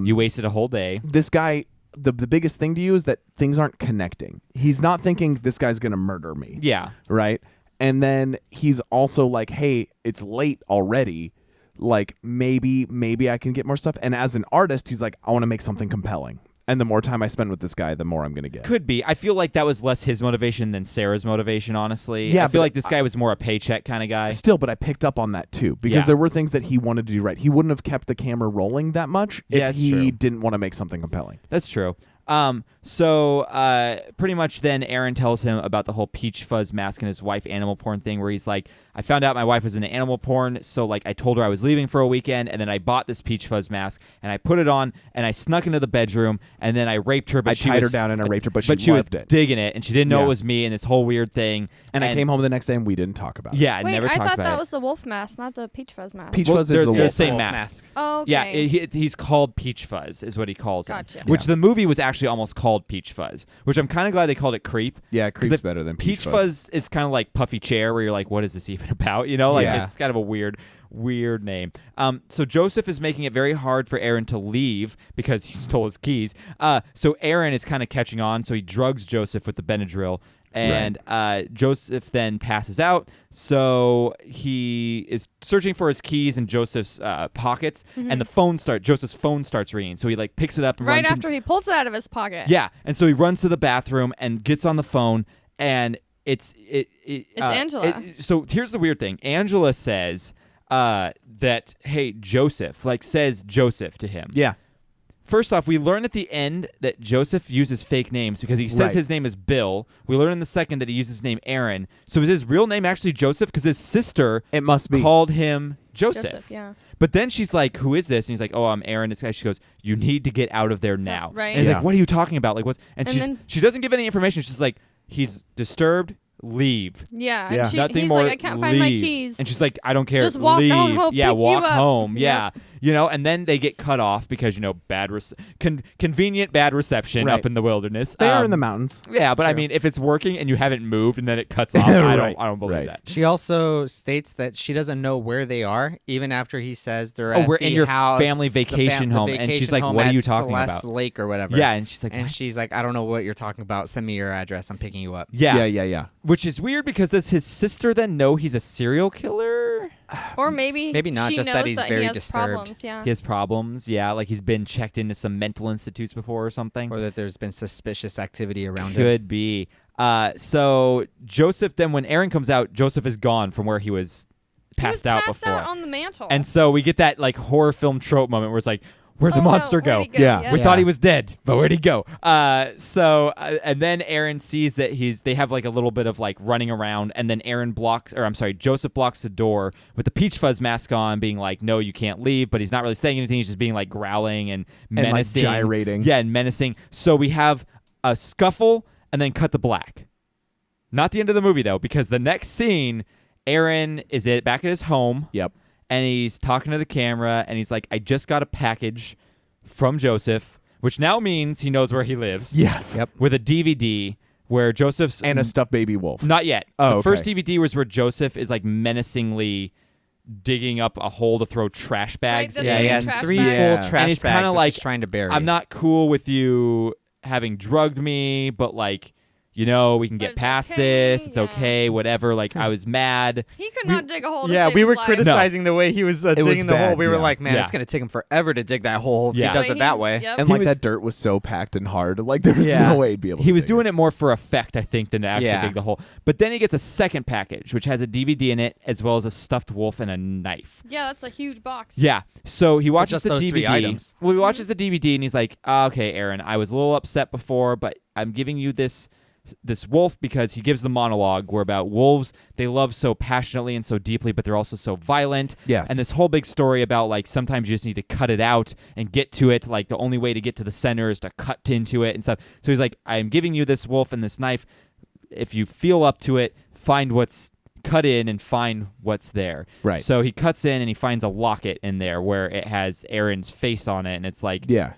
You wasted a whole day. This guy, the biggest thing to you is that things aren't connecting. He's not thinking this guy's gonna murder me. Yeah. Right. And then he's also like, hey, it's late already. Like maybe I can get more stuff. And as an artist, he's like, I want to make something compelling. And the more time I spend with this guy, the more I'm going to get. Could be. I feel like that was less his motivation than Sarah's motivation, honestly. Yeah, I feel but like this guy was more a paycheck kind of guy. Still, but I picked up on that too because Yeah. there were things that he wanted to do right. He wouldn't have kept the camera rolling that much Yeah, if that's he true. didn't want to make something compelling. That's true. So pretty much then Aaron tells him about the whole Peach Fuzz mask and his wife animal porn thing where he's like, I found out my wife was into animal porn, so like I told her I was leaving for a weekend, and then I bought this Peach Fuzz mask and I put it on and I snuck into the bedroom and then I raped her, but I she tied was, her down and I raped her, but she she was loved it. digging it and she didn't know Yeah. it was me and this whole weird thing. And I came home the next day and we didn't talk about it. Yeah, I Wait, never I talked thought about that it. was the wolf mask, not the peach fuzz mask. Peach Well, Fuzz they're is the the wolf same mask. mask. Oh, okay. Yeah, he's called Peach Fuzz, is what he calls Gotcha. him. Which the movie was actually almost called Peach Fuzz, which I'm kind of glad they called it Creep. Yeah, 'Cause Creep's better than Peach Peach Fuzz is kind of like Puffy Chair, where you're like, what is this even about? You know, like Yeah. it's kind of a weird name. So Joseph is making it very hard for Aaron to leave because he stole his keys. So Aaron is kind of catching on, so he drugs Joseph with the Benadryl. And Joseph then passes out, so he is searching for his keys in Joseph's pockets, and Joseph's phone starts ringing. So he like picks it up and Right runs after he pulls it out of his pocket. yeah, and so he runs to the bathroom and gets on the phone, and it's Angela. So here's the weird thing: Angela says that, hey, Joseph, like says Joseph to him. Yeah. First off, we learn at the end that Joseph uses fake names because he says Right. his name is Bill. We learn in the second that he uses his name Aaron. So is his real name actually Joseph? Because his sister It must be. called him Joseph. Joseph, yeah. But then she's like, "Who is this?" And he's like, "Oh, I'm Aaron." This guy. She goes, "You need to get out of there now." Right. And he's Yeah. like, "What are you talking about? Like, what's?" And And she doesn't give any information. She's like, "He's disturbed. Leave." Yeah. Yeah. And Nothing he's more. like, I can't find my leave." keys. And she's like, "I don't care. Just walk. Leave. I'll yeah, pick walk you up." home. Yeah. Yeah, and then they get cut off because bad convenient bad reception Right. up in the wilderness. They are in the mountains. Yeah, but I mean, if it's working and you haven't moved and then it cuts off, I Right. don't believe Right. that. She also states that she doesn't know where they are, even after he says they're Oh, at we're the in your house, family vacation home, and she's like, home "What are at you talking Celeste about?" Lake or whatever. Yeah, and she's like, and "What?" she's like, I don't know what you're talking about. Send me your address. I'm picking you up. Yeah. Yeah. Which is weird because does his sister then know he's a serial killer? Or maybe not, she just knows that he's very he has disturbed. Problems, yeah. He has problems, yeah, like he's been checked into some mental institutes before or something. Or that there's been suspicious activity around him. Could be. So Joseph then, when Aaron comes out, Joseph is gone from where he was passed out before. Out on the mantle. And so we get that like horror film trope moment where it's like, where'd the monster go? Where'd he go? Yeah. We thought he was dead, but where'd he go? And then Aaron sees that they have like a little bit of like running around, and then Joseph blocks the door with the Peach Fuzz mask on, being like, no, you can't leave, but he's not really saying anything. He's just being like growling and menacing. And like gyrating. Yeah, and menacing. So we have a scuffle and then cut to black. Not the end of the movie though, because the next scene, Aaron is back at his home. Yep. And he's talking to the camera, and he's like, I just got a package from Joseph, which now means he knows where he lives. Yes. Yep. With a DVD where Joseph's... And a stuffed baby wolf. Not yet. Oh, the first okay. DVD was where Joseph is like menacingly digging up a hole to throw trash bags Right, in. He has trash 3 bags. full trash And he's bags kinda which like, he's trying to bury. I'm not cool with you having drugged me, but like... we can get it's past okay, this. It's yeah. okay, whatever. Like, I was mad. He could not dig a hole. To Yeah, save we his were life. criticizing the way he was was digging the hole. bad, We were yeah. like, man, Yeah. it's going to take him forever to dig that hole if Yeah. he does But it that he's- way. Yep. And He like was- that dirt was so packed and hard. Like there was Yeah. no way he'd be able to He was dig doing it more for effect, I think, than to actually Yeah. dig the hole. But then he gets a second package, which has a DVD in it, as well as a stuffed wolf and a knife. Yeah, that's a huge box. Yeah. So he watches just the those DVD. 3 items. Well, he watches the DVD and he's like, okay, Aaron, I was a little upset before, but I'm giving you this wolf because he gives the monologue where about wolves, they love so passionately and so deeply, but they're also so violent. Yes. And this whole big story about like sometimes you just need to cut it out and get to it. Like the only way to get to the center is to cut into it and stuff. So he's like, I'm giving you this wolf and this knife. If you feel up to it, find what's cut in and find what's there. Right. So he cuts in and he finds a locket in there where it has Aaron's face on it, and it's like Yeah.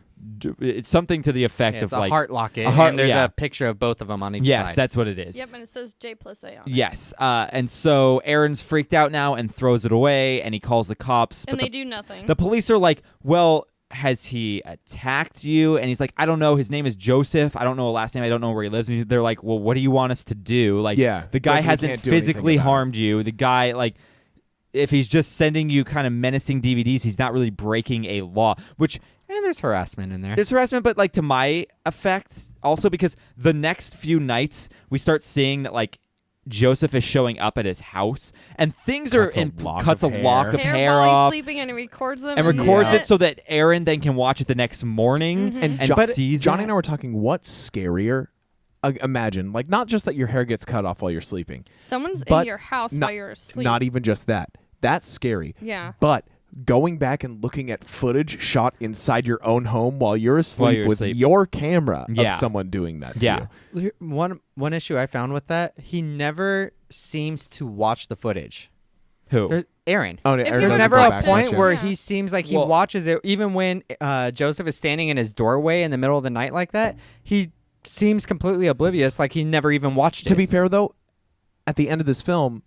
it's something to the effect Yeah, it's of a like heart locket, a heart- and there's yeah. a picture of both of them on each yes, side. that's what it is. Yep, and it says J+A on it. Yes, and so Aaron's freaked out now and throws it away, and he calls the cops. And but they do nothing. the police are like, well, has he attacked you? And he's like, I don't know. His name is Joseph. I don't know a last name. I don't know where he lives. And they're like, well, what do you want us to do? Like, Yeah, the it's guy like we hasn't can't do anything physically about it. harmed you. The guy, like, if he's just sending you kind of menacing DVDs, he's not really breaking a law, which And there's harassment in there. there's harassment, but like to my effect, also because the next few nights we start seeing that like Joseph is showing up at his house, and things Cuts are a in lock cuts of a lock of hair. hair while off he's sleeping, and he records them. and records Yeah. it so that Aaron then can watch it the next morning Mhm. and But sees Johnny that. and I were talking, what's scarier? Imagine, like, not just that your hair gets cut off while you're sleeping. Someone's but in your house not- while you're asleep. Not even just that. That's scary. Yeah. But going back and looking at footage shot inside your own home while you're asleep you're with asleep. your camera Yeah. of someone doing that to Yeah. you. One issue I found with that, he never seems to watch the footage. Who? Aaron. Oh, If Aaron he There's was doesn't never go a back and point watch it. where Yeah. he seems like he Well- watches it, even when Joseph is standing in his doorway in the middle of the night like that. He seems completely oblivious, like he never even watched it. To be fair, though, at the end of this film,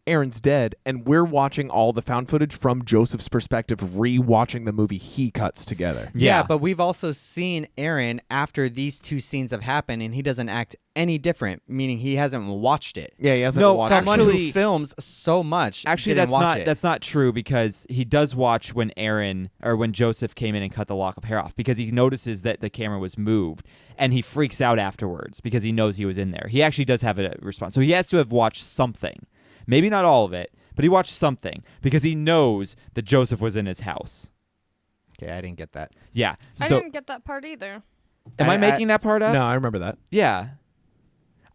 Aaron's dead, and we're watching all the found footage from Joseph's perspective, re-watching the movie he cuts together. Yeah, Yeah. but we've also seen Aaron after these two scenes have happened, and he doesn't act any different, meaning he hasn't watched it. Yeah, he hasn't No, watched Someone actually- who films so much Actually, didn't watch it. that's not true, because he does watch when when Joseph came in and cut the lock of hair off, because he notices that the camera was moved, and he freaks out afterwards because he knows he was in there. He actually does have a response, so he has to have watched something, maybe not all of it, but he watched something because he knows that Joseph was in his house. Okay, I didn't get that. Yeah. I So didn't get that part either. am I making that part up? No, I remember that. Yeah.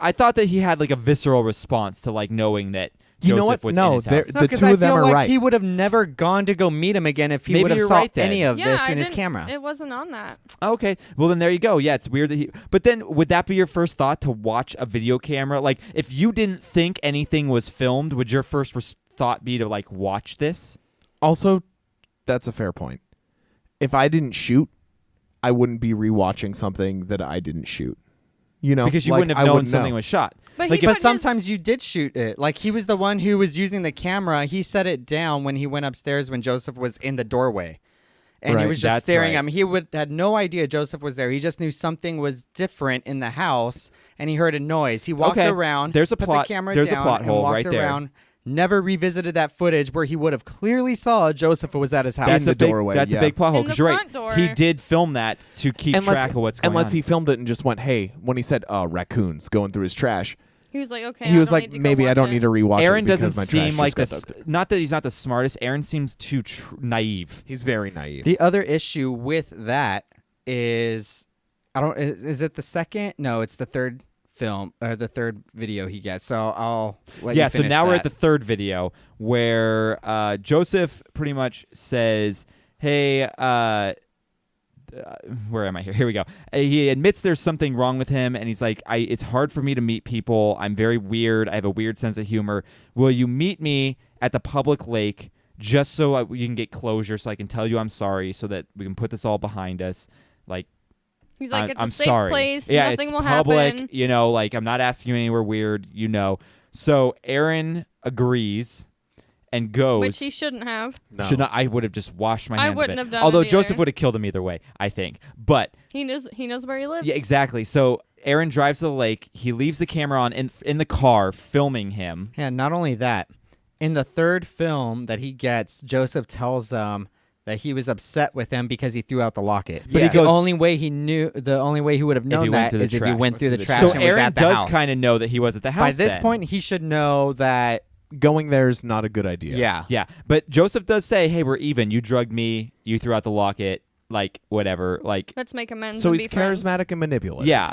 I thought that he had like a visceral response to like knowing that You know Joseph what? was No, in his there- house. No, The 'cause two I of them feel are like right. he would have never gone to go meet him again if he Maybe would have you're saw right then. any of Yeah, this in his didn't- camera. It wasn't on that. Okay. Well, then there you go. Yeah, it's weird that he. But then, would that be your first thought to watch a video camera? Like, if you didn't think anything was filmed, would your first thought be to like watch this? Also, that's a fair point. If I didn't shoot, I wouldn't be rewatching something that I didn't shoot. You know, Because you like, wouldn't I have known wouldn't something know. was shot. But Like, he if- But put sometimes you did shoot it. Like he was the one who was using the camera. He set it down when he went upstairs when Joseph was in the doorway. And he Right, was just that's staring right. at him. He had no idea Joseph was there. He just knew something was different in the house, and he heard a noise. He walked Okay, around. there's a put plot- the camera there's a down plot and hole walked right there. around. Never revisited that footage where he would have clearly saw Joseph was at his house. That's That's the a big, doorway, That's yeah. a big plot hole. In the 'Cause you're front right. door. He did film that to keep track of what's going unless on. he filmed it and just went, "Hey," when he said, "raccoons going through his trash," He was like, okay. He was I don't like, need to go maybe I watch don't it. need to rewatch Aaron it because doesn't my seem trash like just the got not that he's not the smartest. Aaron seems too naive. He's very naive. The other issue with that is, is it the second? No, it's the third film or the third video he gets. So I'll let you So finish now we're at that. the third video where Joseph pretty much says, "Hey, where am I here? Here we go." He admits there's something wrong with him, and he's like, it's hard for me to meet people. I'm very weird. I have a weird sense of humor. Will you meet me at the public lake just so you can get closure, so I can tell you I'm sorry, so that we can put this all behind us? Like, He's like, it's I'm a safe sorry. place. Yeah, Nothing it's will public. happen. You know, like I'm not asking you anywhere weird. You know. So Aaron agrees and goes. Which he shouldn't have. No. Should not. I would have just washed my I hands. wouldn't of it. have done Although it Joseph either. would have killed him either way, I think. But He knows where he lives. yeah, exactly. So Aaron drives to the lake. He leaves the camera on in the car, filming him. Yeah, not only that, in the third film that he gets, Joseph tells that he was upset with him because he threw out the locket. But he goes- the only way he would have known he went that through the is if he trash. went through the trash So and was Aaron at the does house. kind of know that he was at the house. By this then. point, he should know that. Going there is not a good idea. Yeah. Yeah, but Joseph does say, "Hey, we're even. You drugged me. You threw out the locket. Like whatever. Like Let's make amends. So and he's be friends. charismatic and manipulative. yeah."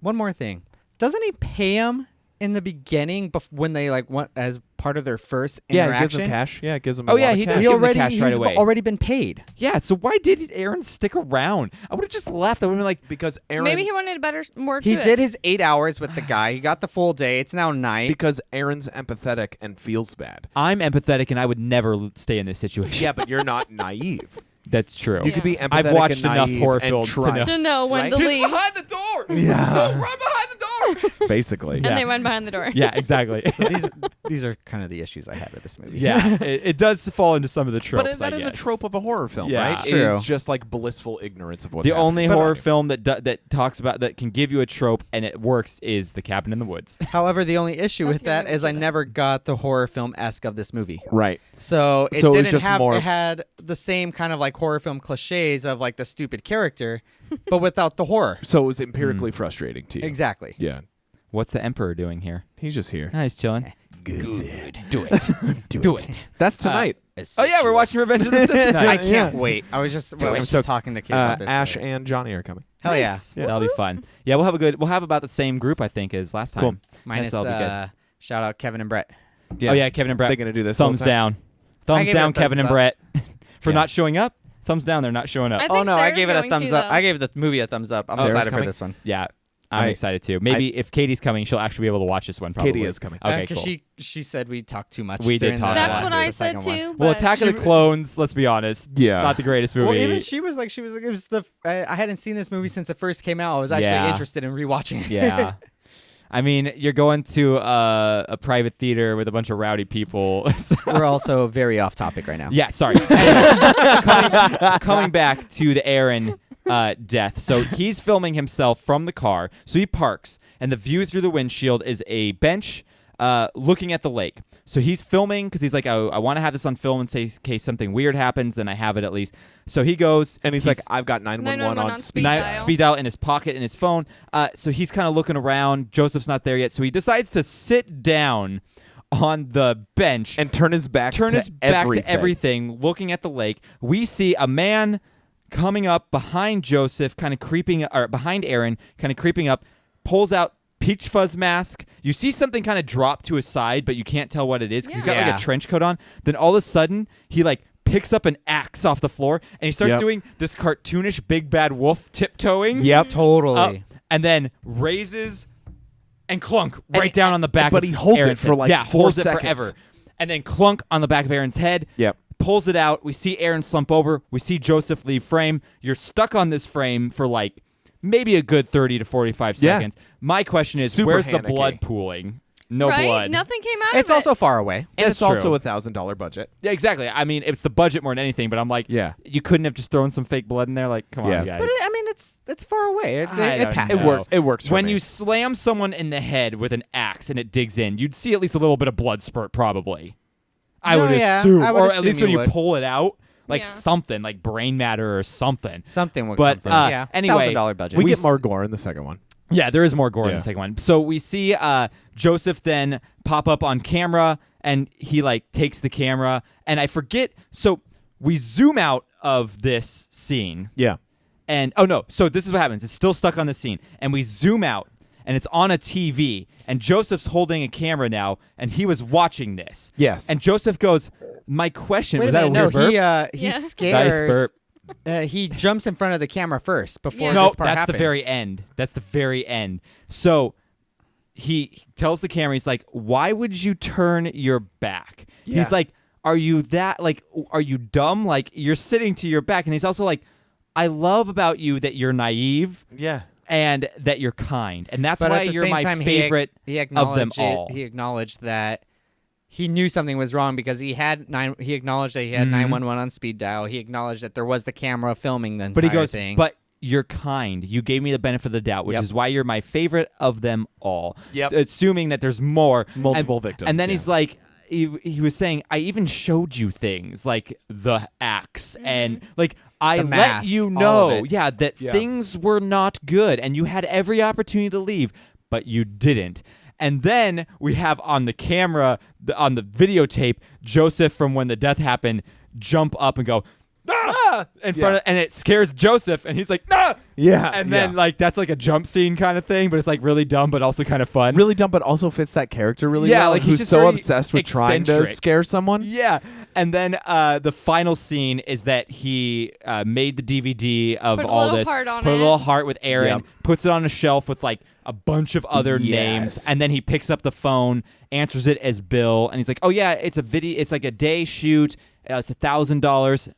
One more thing. Doesn't he pay him in the beginning when they went as part of their first Yeah, interaction? it gives him cash. Yeah, it gives him. Oh, a yeah, lot of he cash. does. Give him the cash right he's away. already been paid. Yeah, so why did Aaron stick around? I would have just left. I would have been like, because Aaron. Maybe he wanted more to He it. did his 8 hours with the guy. He got the full day. It's now night. because Aaron's empathetic and feels bad. I'm empathetic and I would never stay in this situation. Yeah, but you're not naive. That's true. You could be empathetic. I've watched and enough naive horror and films to try. know. to know when Right? to He's leave. behind the door. Yeah. Don't run behind the door. Basically. And they went behind the door. Yeah, exactly. these are kind of the issues I had with this movie. Yeah, it does fall into some of the tropes. But that I is a guess. trope of a horror film, Yeah. right? True. It's just like blissful ignorance of what's The happening. only But, horror film that talks about that can give you a trope and it works is The Cabin in the Woods. However, the only issue That's with that gonna is I make it. never got the horror film-esque of this movie. Right. So it So it was didn't just have more- it had the same kind of like horror film cliches of like the stupid character, but without the horror. So it was empirically frustrating to you. Exactly. Yeah. What's the Emperor doing here? He's just here. He's chilling. Good. Do it. Do it. That's tonight. Oh yeah, we're watching Revenge of the Sith tonight. I can't wait. I was just talking to Kate about this. Ash and Johnny are coming. Hell yeah. Nice. That'll be fun. Yeah, we'll have about the same group I think as last time. Cool. Minus that'll be good. shout out Kevin and Brett. Oh yeah, Kevin and Brett. They're gonna do this all the Thumbs time? down. Thumbs gave it a down, Kevin thumbs and up. Brett for Yeah. not showing up. Thumbs down, they're not showing up. I Oh think no, I Sarah's gave it a going thumbs to, up. though. I gave the movie a thumbs up. I'm Sarah's excited for coming? this one. Yeah, I'm excited too. Maybe if Katie's coming, she'll actually be able to watch this one. Probably. Katie is coming. Okay, Because cool. she said we talked too much. We did during talk the- a lot. That's what the I said second one. too. Well, but Attack of the Clones. Let's be honest. Yeah. Not the greatest movie. Well, even she was like, it was the. I hadn't seen this movie since it first came out. I was actually Yeah. interested in rewatching it. Yeah. I mean, you're going to a private theater with a bunch of rowdy people. So- We're also very off topic right now. yeah, sorry. Anyway, coming back to the Aaron death. So he's filming himself from the car. So he parks, and the view through the windshield is a bench looking at the lake. So he's filming because he's like, I want to have this on film in case something weird happens, then I have it at least. So he goes. And he's like, I've got 911 911 on on speed. speed dial. Speed dial in his pocket in his phone. So he's kind of looking around. Joseph's not there yet. So he decides to sit down on the bench And turn his back to everything. everything, looking at the lake. We see a man coming up behind Joseph, kind of creeping, or behind Aaron, kind of creeping up, pulls out Peach Fuzz mask. You see something kind of drop to his side, but you can't tell what it is because he's got like Yeah. a trench coat on. Then all of a sudden, he like picks up an axe off the floor and he starts Yep. doing this cartoonish big bad wolf tiptoeing. Yep. Totally. up, and then raises and clunk right And- down on the back. but of he holds it Aaron's for, head. like, 4 holds it seconds. forever, and then clunk on the back of Aaron's head. Yep. Pulls it out. We see Aaron slump over. We see Joseph leave frame. You're stuck on this frame for like maybe a good 30 to 45 Yeah. seconds. My question is, Super where's the panicky. blood pooling? No right? blood. Nothing came out It's of it. also far away. And That's it's also true. a $1,000 budget. Yeah, exactly. I mean, it's the budget more than anything. But I'm like, Yeah. you couldn't have just thrown some fake blood in there. Like, come Yeah. on, guys. But I mean, it's far away. It I don't passes. know. It works for When me. you slam someone in the head with an axe and it digs in, you'd see at least a little bit of blood spurt, probably. I No, would yeah, assume, I would or at assume least you when you would. pull it out, like Yeah. something, like brain matter or something. Something would But come from. anyway, $1,000 budget. we we get s- more gore in the second one. Yeah, there is more gore in Yeah. the second one. So we see Joseph then pop up on camera, and he like takes the camera, and I forget. So we zoom out of this scene. Yeah. And oh no, so this is what happens. It's still stuck on the scene, and we zoom out, and it's on a TV, and Joseph's holding a camera now, and he was watching this. Yes. And Joseph goes, "My question Wait was a that minute, a weird no, burp?" he Yeah. scares. Nice burp. He jumps in front of the camera first before Yeah. No, this part that's happens. the very end. That's the very end. So he tells the camera, he's like, "Why would you turn your back?" Yeah. He's like, "Are you dumb? Like, you're sitting to your back." And he's also like, "I love about you that you're naive Yeah. and that you're kind. And that's But why at the you're same my time, favorite he of them acknowledged all." He acknowledged that he knew something was wrong because he acknowledged that he had 911 on speed dial. He acknowledged that there was the camera filming the entire But he goes, thing. "But you're kind. You gave me the benefit of the doubt, which Yep. is why you're my favorite of them all." Yep. Assuming that there's more. Multiple victims, And then yeah. he's like, he was saying, "I even showed you things like the axe and like I The let mask, you all know, of it. that things were not good, and you had every opportunity to leave, but you didn't." And then we have on the camera, on the videotape, Joseph from when the death happened jump up and go, "Ah!" in front of, and it scares Joseph, and he's like, "Ah!" Yeah. And then like that's like a jump scene kind of thing, but it's like really dumb, but also kind of fun. really dumb, but also fits that character really Yeah, well. like he's who's just so very obsessed with trying to eccentric. scare someone. Yeah, and then the final scene is that he made the DVD of Put a all little this, heart on put a it. little heart with Aaron, Yep. puts it on a shelf with like a bunch of other Yes. names, and then he picks up the phone, answers it as Bill, and he's like, "Oh yeah, it's a video. It's like a day shoot. It's $1,000."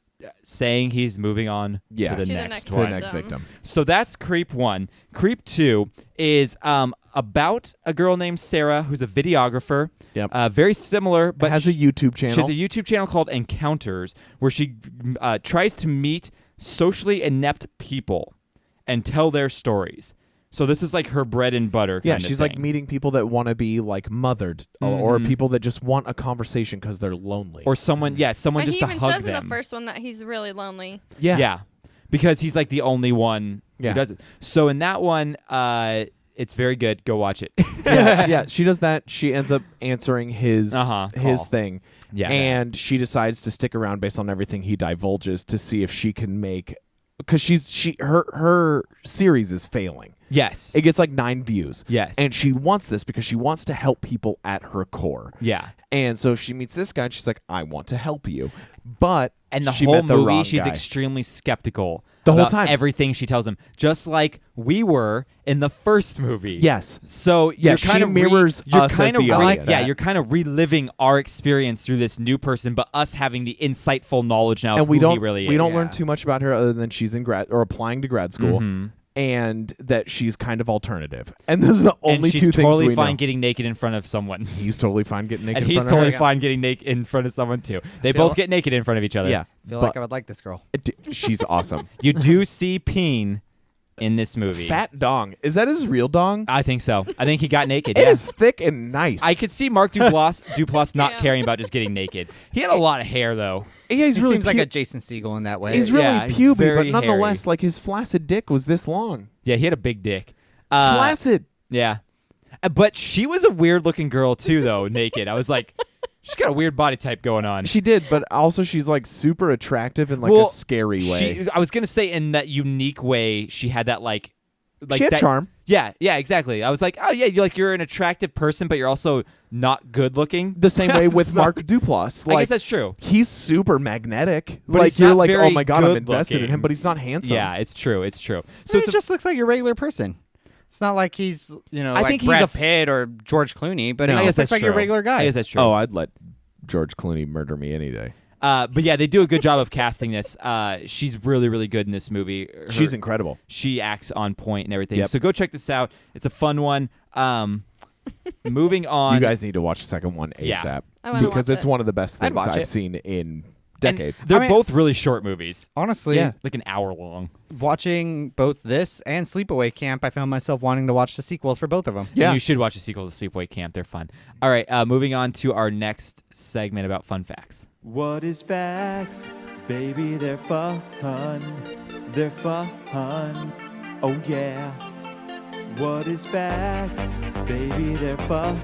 Saying he's moving on Yes. to the To the next next To one. the next victim. So that's Creep 1. Creep 2 is about a girl named Sarah who's a videographer. Yep. Very similar, but has a YouTube channel. She has a YouTube channel called Encounters where she tries to meet socially inept people and tell their stories. So this is like her bread and butter Yeah, kind of she's like thing. meeting people that want to be like mothered, or people that just want a conversation because they're lonely. Or someone, someone And just he to even hug says in them. the first one that he's really lonely. yeah, Because he's like the only one Yeah. who does it. So in that one, it's very good. Go watch it. yeah. She does that. She ends up answering his call. thing. Yeah. and she decides to stick around based on everything he divulges to see if she can make, because her series is failing. Yes. It gets like 9 views. Yes. And she wants this because she wants to help people at her core. Yeah. And so she meets this guy and she's like, "I want to help you." But And the she whole met the movie, wrong she's guy. extremely skeptical The whole about time. everything she tells him, just like we were in the first movie. Yes. So Yeah, you're she kind of mirrors you're us as kind of the audience. yeah, you're kind of reliving our experience through this new person, but us having the insightful knowledge now And of we who don't he really we is. don't learn too much about her other than she's in grad or applying to grad school. And that she's kind of alternative, and those are the only and she's two totally things we fine know. getting naked in front of someone. He's totally fine getting naked. And in he's front of totally her. fine getting naked in front of someone too. They Feel- both get naked in front of each other. Yeah, feel but like I would like this girl. she's awesome. You do see Peen in this movie. Fat dong. Is that his real dong? I think so. I think he got naked. It yeah. is thick and nice. I could see Mark Duplass not Yeah. caring about just getting naked. He had a lot of hair though. Yeah, he's He really seems like pu- a Jason Segel in that way. He's really Yeah, he's puby, but very nonetheless, hairy. like his flaccid dick was this long. Yeah, he had a big dick. Flaccid. Yeah. But she was a weird looking girl too though, naked. I was like, she's got a weird body type going on. She did, but also she's like super attractive in like Well, a scary way. I was gonna say in that unique way, she had that like She had that, charm. Yeah, exactly. I was like, oh yeah, you're an attractive person, but you're also not good looking. The same way with So- Mark Duplass. I Like, guess that's true. he's super magnetic. But like he's you're not like, very oh my god, I'm good invested in looking. him, but he's not handsome. Yeah, it's true. It's true. So So he it's just looks like your regular person. It's not like he's, I like think he's Brad a- Pitt or George Clooney, but I he guess just that's looks like your true. regular guy. I guess that's true. Oh, I'd let George Clooney murder me any day. But yeah, they do a good job of casting this. She's really, really good in this movie. She's incredible. She acts on point and everything. Yep. So go check this out. It's a fun one. Moving on. You guys need to watch the second one Yeah. ASAP I wanna because watch it's it. one of the best I'd things watch I've it. seen in And decades. they're I mean- both really short movies, Honestly, Yeah. like an hour long. watching both this and Sleepaway Camp, I found myself wanting to watch the sequels for both of them. Yeah. And you should watch the sequel to Sleepaway Camp. They're fun. All right, moving on to our next segment about fun facts. What is facts? Baby, they're fun. They're fun. Oh yeah. What is facts? Baby, they're fun.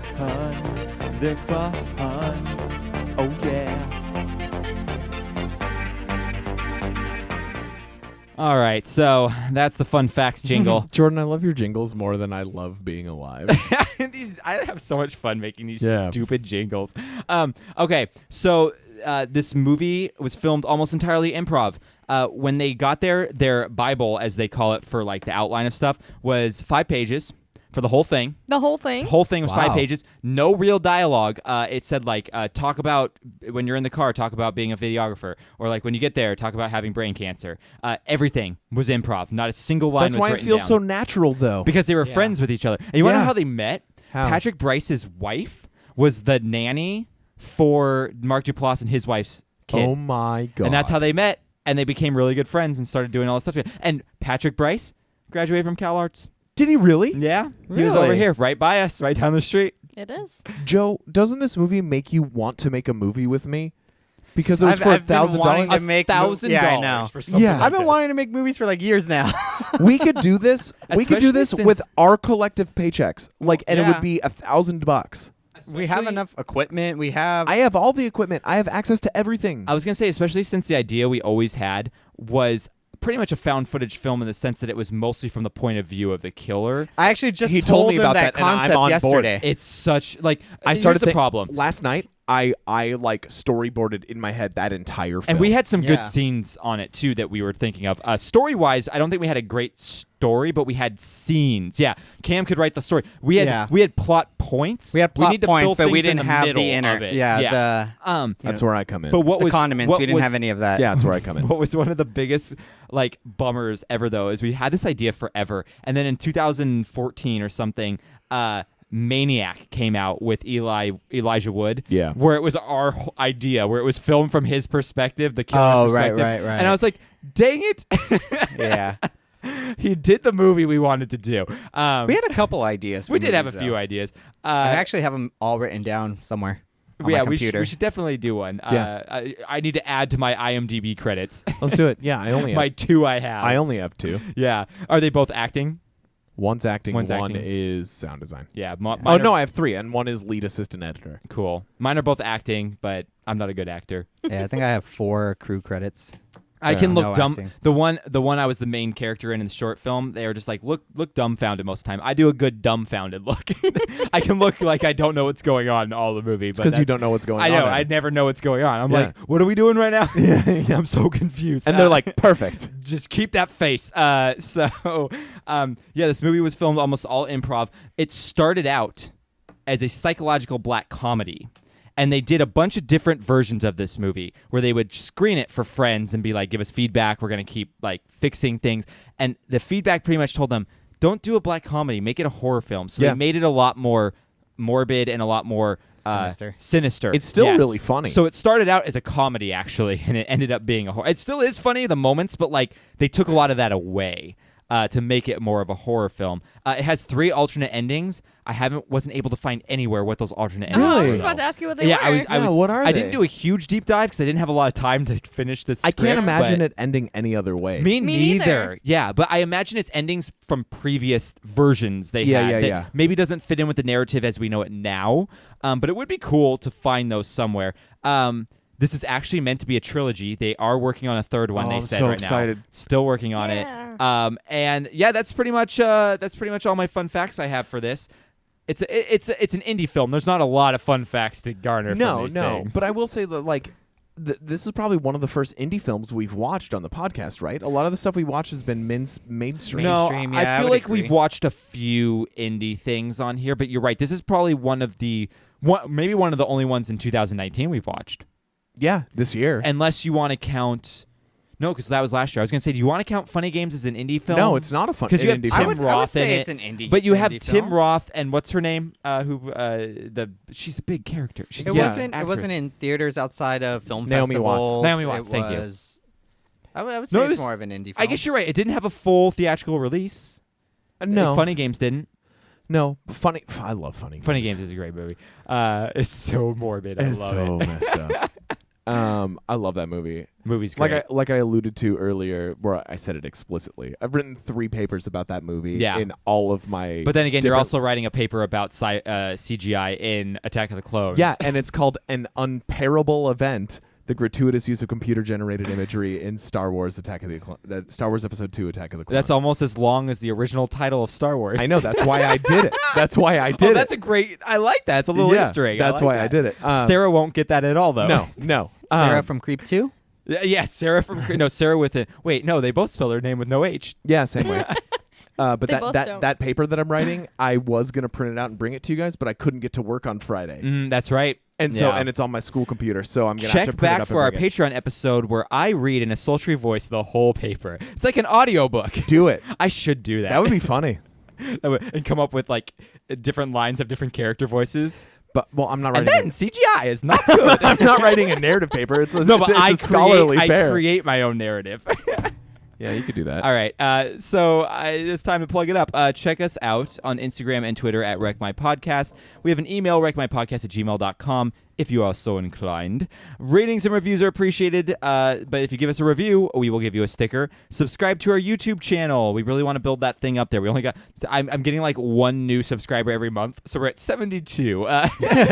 They're fun. Oh yeah. All right, so that's the fun facts jingle. Jordan, I love your jingles more than I love being alive. I have so much fun making these Yeah. stupid jingles. Okay, so this movie was filmed almost entirely improv. When they got there, their Bible, as they call it, for like the outline of stuff, was 5 pages for the whole thing. The whole thing? The whole thing was 5 Wow. pages. No real dialogue. It said like, talk about when you're in the car, talk about being a videographer, or like when you get there, talk about having brain cancer. Everything was improv. Not a single line That's was why it written feels down. so natural, though. Because they were friends with each other. And you want to know Yeah. how they met? How? Patrick Bryce's wife was the nanny for Mark Duplass and his wife's kid. Oh my god! And that's how they met, and they became really good friends and started doing all this stuff together. And Patrick Bryce graduated from Cal Arts. Did he really? Yeah. He was over Really? here, right by us, right down the street. It is. Joe, doesn't this movie make you want to make a movie with me? Because it was I've for been wanting $1,000. to make $1,000 Yeah, I know. for something Yeah. like I've been this. wanting to make movies for like years now. We could do this. We could do Especially this since- with our collective paychecks, and it Yeah. would be $1,000. we have enough equipment. We have. I have all the equipment. I have access to everything. I was going to say, especially since the idea we always had was pretty much a found footage film in the sense that it was mostly from the point of view of the killer. I actually just He told me him about that that, and I'm concept on board. yesterday. It's such like I here's started the problem. last night. I like storyboarded in my head that entire film. And we had some good Yeah. scenes on it too that we were thinking of. Story-wise, I don't think we had a great story, but we had scenes. Yeah, Cam could write the story. We had plot points. We had plot need to points, fill but we things in didn't have middle the inner. of it. Yeah, That's where I come in. but what the was condiments. what We didn't was- have any of that. yeah, that's where I come in. What was one of the biggest like bummers ever though is we had this idea forever, and then in 2014 or something, Maniac came out with Elijah Wood. Yeah. where it was our idea, where it was filmed from his perspective, the killer's Oh, right, perspective. right. And I was like, dang it. Yeah. He did the movie we wanted to do. We had a couple ideas. For we did have a movies, few though. ideas. I actually have them all written down somewhere. On my we computer. should definitely do one. Yeah. I need to add to my IMDb credits. Let's do it. Yeah, I only my have, 2 I have. I only have 2. Yeah. Are they both acting? One's acting. One's one acting. is sound design. Yeah. Oh mine no, are- I have 3, and one is lead assistant editor. Cool. Mine are both acting, but I'm not a good actor. Yeah, I think I have 4 crew credits. I can look no dumb. acting. The one I was the main character in the short film, they were just like, look dumbfounded most of the time. I do a good dumbfounded look. I can look like I don't know what's going on in all the movie. It's because you don't know what's going I on. know. in I it. never know what's going on. I'm Yeah. like, what are we doing right now? Yeah. I'm so confused. And they're like, perfect. just keep that face. This movie was filmed almost all improv. It started out as a psychological black comedy. And they did a bunch of different versions of this movie where they would screen it for friends and be like, give us feedback. We're going to keep like fixing things. And the feedback pretty much told them, don't do a black comedy. Make it a horror film. So Yeah. they made it a lot more morbid and a lot more sinister. It's still Yes. really funny. So it started out as a comedy, actually, and it ended up being a horror. It still is funny, the moments, but like they took a lot of that away. To make it more of a horror film. It has 3 alternate endings. I wasn't able to find anywhere what those alternate endings I were. was about to ask you what they Yeah, were. I was. what are I they? didn't do a huge deep dive because I didn't have a lot of time to finish this. I can't imagine but it ending any other way. Me Me neither. neither. Yeah, but I imagine it's endings from previous versions they Yeah, had yeah, that yeah. maybe doesn't fit in with the narrative as we know it now. But it would be cool to find those somewhere. This is actually meant to be a trilogy. They are working on a 3rd one. Oh, They I'm said so right excited. now. Still working on it. Yeah. And yeah, that's pretty much all my fun facts I have for this. It's an indie film. There's not a lot of fun facts to garner. No, from these no. things. But I will say that like this is probably one of the first indie films we've watched on the podcast, right? A lot of the stuff we watch has been mainstream. No, mainstream, yeah, I I feel would like agree. we've watched a few indie things on here, but you're right. This is probably maybe one of the only ones in 2019 we've watched. Yeah, this year. Unless you want to count. No, because that was last year. I was going to say, do you want to count Funny Games as an indie film? No, it's not a fun Because you have indie Tim film. Roth I would say in it's it. an indie. But you have indie Tim film. Roth and what's her name? She's a big character. She's It a Yeah. big wasn't. It actress. wasn't in theaters outside of film Naomi Watts. festivals. Naomi Watts, It thank you. was, I would No, say it it's was- more of an indie film. I guess you're right. It didn't have a full theatrical release. No, Funny Games didn't. no, funny. I love Funny Games. Funny Games is a great movie. It's so morbid. I It's love so it. messed up. I love that movie. Movie's great. Like I alluded to earlier, where I said it explicitly. I've written 3 papers about that movie in all of my. But then again, you're also writing a paper about CGI in Attack of the Clones. Yeah, and it's called An Unparable Event: The Gratuitous Use of Computer-Generated Imagery in Star Wars Star Wars Episode 2: Attack of the Clones. That's almost as long as the original title of Star Wars. I know. That's why I did it. That's why I did it. That's a great. I like that. It's a little Easter egg. That's why I did it. Sarah won't get that at all, though. No. Sarah from Creep 2? Yeah, Sarah from Sarah with it. Wait, no, they both spell their name with no H. Yeah, same way. But They both don't. that paper that I'm writing, I was gonna print it out and bring it to you guys, but I couldn't get to work on Friday, That's right. and so it's on my school computer, so I'm gonna have to Check print it back up for our and bring it. Patreon episode where I read in a sultry voice the whole paper. It's like an audiobook. Do it. I should do that. That would be funny. And come up with like different lines of different character voices. But I'm not And writing. then CGI is not good. I'm not writing a narrative paper. It's a, No, but it's a scholarly I pair. create my own narrative. Yeah, you could do that. All right. So it's time to plug it up. Check us out on Instagram and Twitter at RecMyPodcast. We have an email, recmypodcast@gmail.com, if you are so inclined. Ratings and reviews are appreciated, but if you give us a review, we will give you a sticker. Subscribe to our YouTube channel. We really want to build that thing up there. We only got, I'm getting like 1 new subscriber every month, so we're at 72. I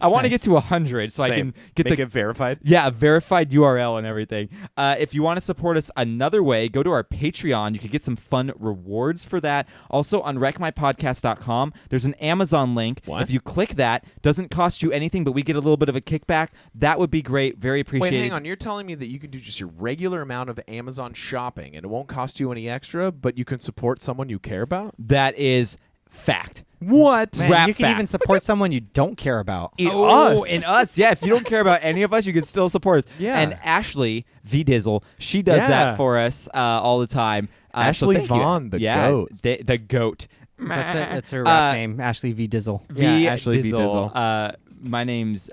want to get to 100 so I can get Make it verified. Yeah, a verified URL and everything. If you want to support us another way, go to our Patreon. You can get some fun rewards for that. Also on recmypodcast.com, there's an Amazon link. What? If you click that, doesn't cost you anything, but we get a little bit of a kickback. That would be great. Very appreciated. Wait, hang on. You're telling me that you can do just your regular amount of Amazon shopping and it won't cost you any extra, but you can support someone you care about? That is fact. What? Man, Rap you can fact. even support someone you don't care about. In Oh, us. in us. Yeah, if you don't care about any of us, you can still support us. Yeah. And Ashley V Dizzle, she does Yeah. that for us all the time. Ashley so thank you. Vaughn, the yeah, goat. The goat. That's it. That's her rap name, Ashley V Dizzle. Yeah, Ashley V. Dizzle. My name's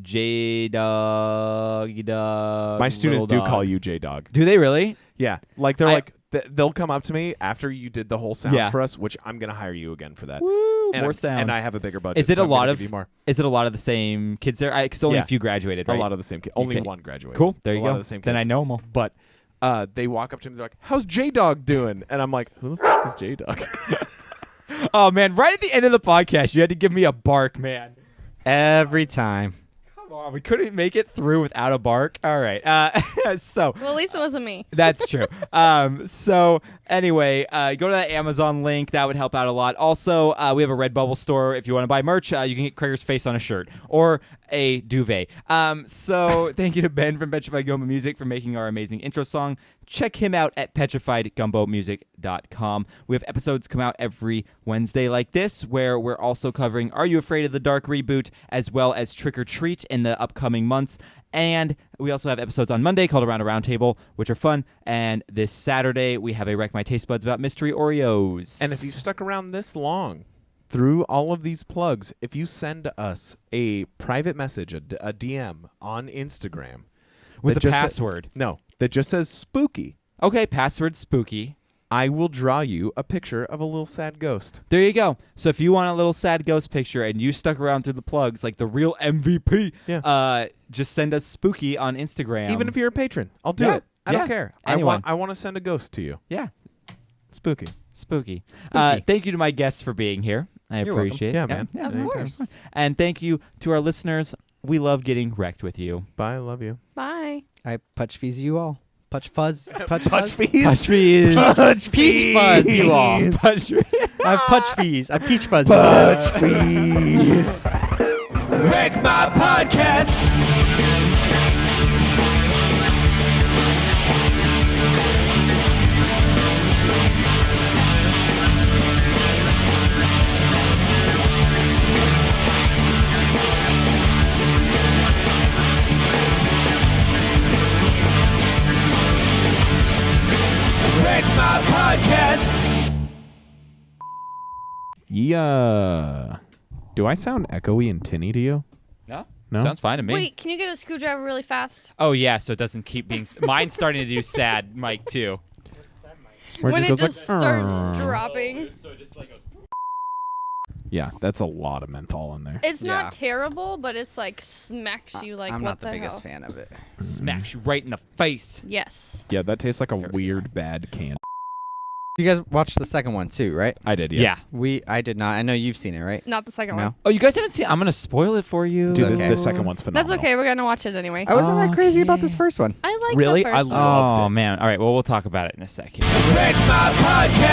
J Dog. My students do call you J-Dog. Do they really? Yeah. Like, they're they'll come up to me after you did the whole sound for us, which I'm going to hire you again for that. Woo, and more I'm- sound. And I have a bigger budget. Is it so a I'm gonna lot give of? you more. Is it a lot of the same kids there? Because only Yeah. a few graduated, right? A lot of the same kids. Only Okay. one graduated. Cool. There you a go. lot of the same Then I kids. know them all. But they walk up to me, they're like, "How's J-Dog doing?" And I'm like, "Who the fuck is J-Dog?" Oh man! Right at the end of the podcast, you had to give me a bark, man. Every time. Come on, we couldn't make it through without a bark. All right. So Well, at least it wasn't me. that's true. So anyway, go to that Amazon link. That would help out a lot. Also, we have a Redbubble store. If you want to buy merch, you can get Craigor's face on a shirt or a duvet. So thank you to Ben from Petrified Gumbo Music for making our amazing intro song. Check him out at petrifiedgumbomusic.com. We have episodes come out every Wednesday like this, where we're also covering Are You Afraid of the Dark reboot, as well as Trick or Treat in the upcoming months. And we also have episodes on Monday called Around a Round Table, which are fun. And this Saturday, we have a Wreck My Taste Buds about mystery Oreos. And if you stuck around this long through all of these plugs, if you send us a private message, a DM on Instagram with that a just password. that just says spooky, Okay, password spooky. I will draw you a picture of a little sad ghost. There you go. So if you want a little sad ghost picture and you stuck around through the plugs like the real MVP, just send us spooky on Instagram. Even if you're a patron, I'll do Yeah. it. I Yeah. don't care. Anyone. I want to send a ghost to you. Yeah. Spooky. Spooky. Spooky. Thank you to my guests for being here. I You're appreciate welcome. it. Yeah, man. Of anytime. course. And thank you to our listeners. We love getting wrecked with you. Bye. Love you. Bye. I putch fees you all. Putch fuzz. Putch Punch fuzz. fees. Punch fees. Punch Peach fuzz you all. Punch fees. I have putch fees. I peach fuzz you all. Punch fees. Wreck My Podcast. Wreck My Podcast. Yeah. Do I sound echoey and tinny to you? No? No? Sounds fine to me. Wait, can you get a screwdriver really fast? Oh, yeah, so it doesn't keep being... Mine's starting to do sad, Mike, too. Where when it goes just like, starts dropping. So it just like goes... Yeah, that's a lot of menthol in there. It's Yeah. not terrible, but it's like smacks you like I'm what not the biggest hell? fan of it. Smacks you right in the face. Yes. Yeah, that tastes like a weird bad can. You guys watched the second one too, right? I did, yeah. I did not. I know you've seen it, right? Not the second No. one. Oh, you guys haven't seen? I'm gonna spoil it for you. Dude, okay. the second one's phenomenal. That's okay. We're gonna watch it anyway. I wasn't that crazy about this Okay. first one. I like Really? the I first one. loved Oh it. man! All right. Well, we'll talk about it in a second. Wreck My Podcast.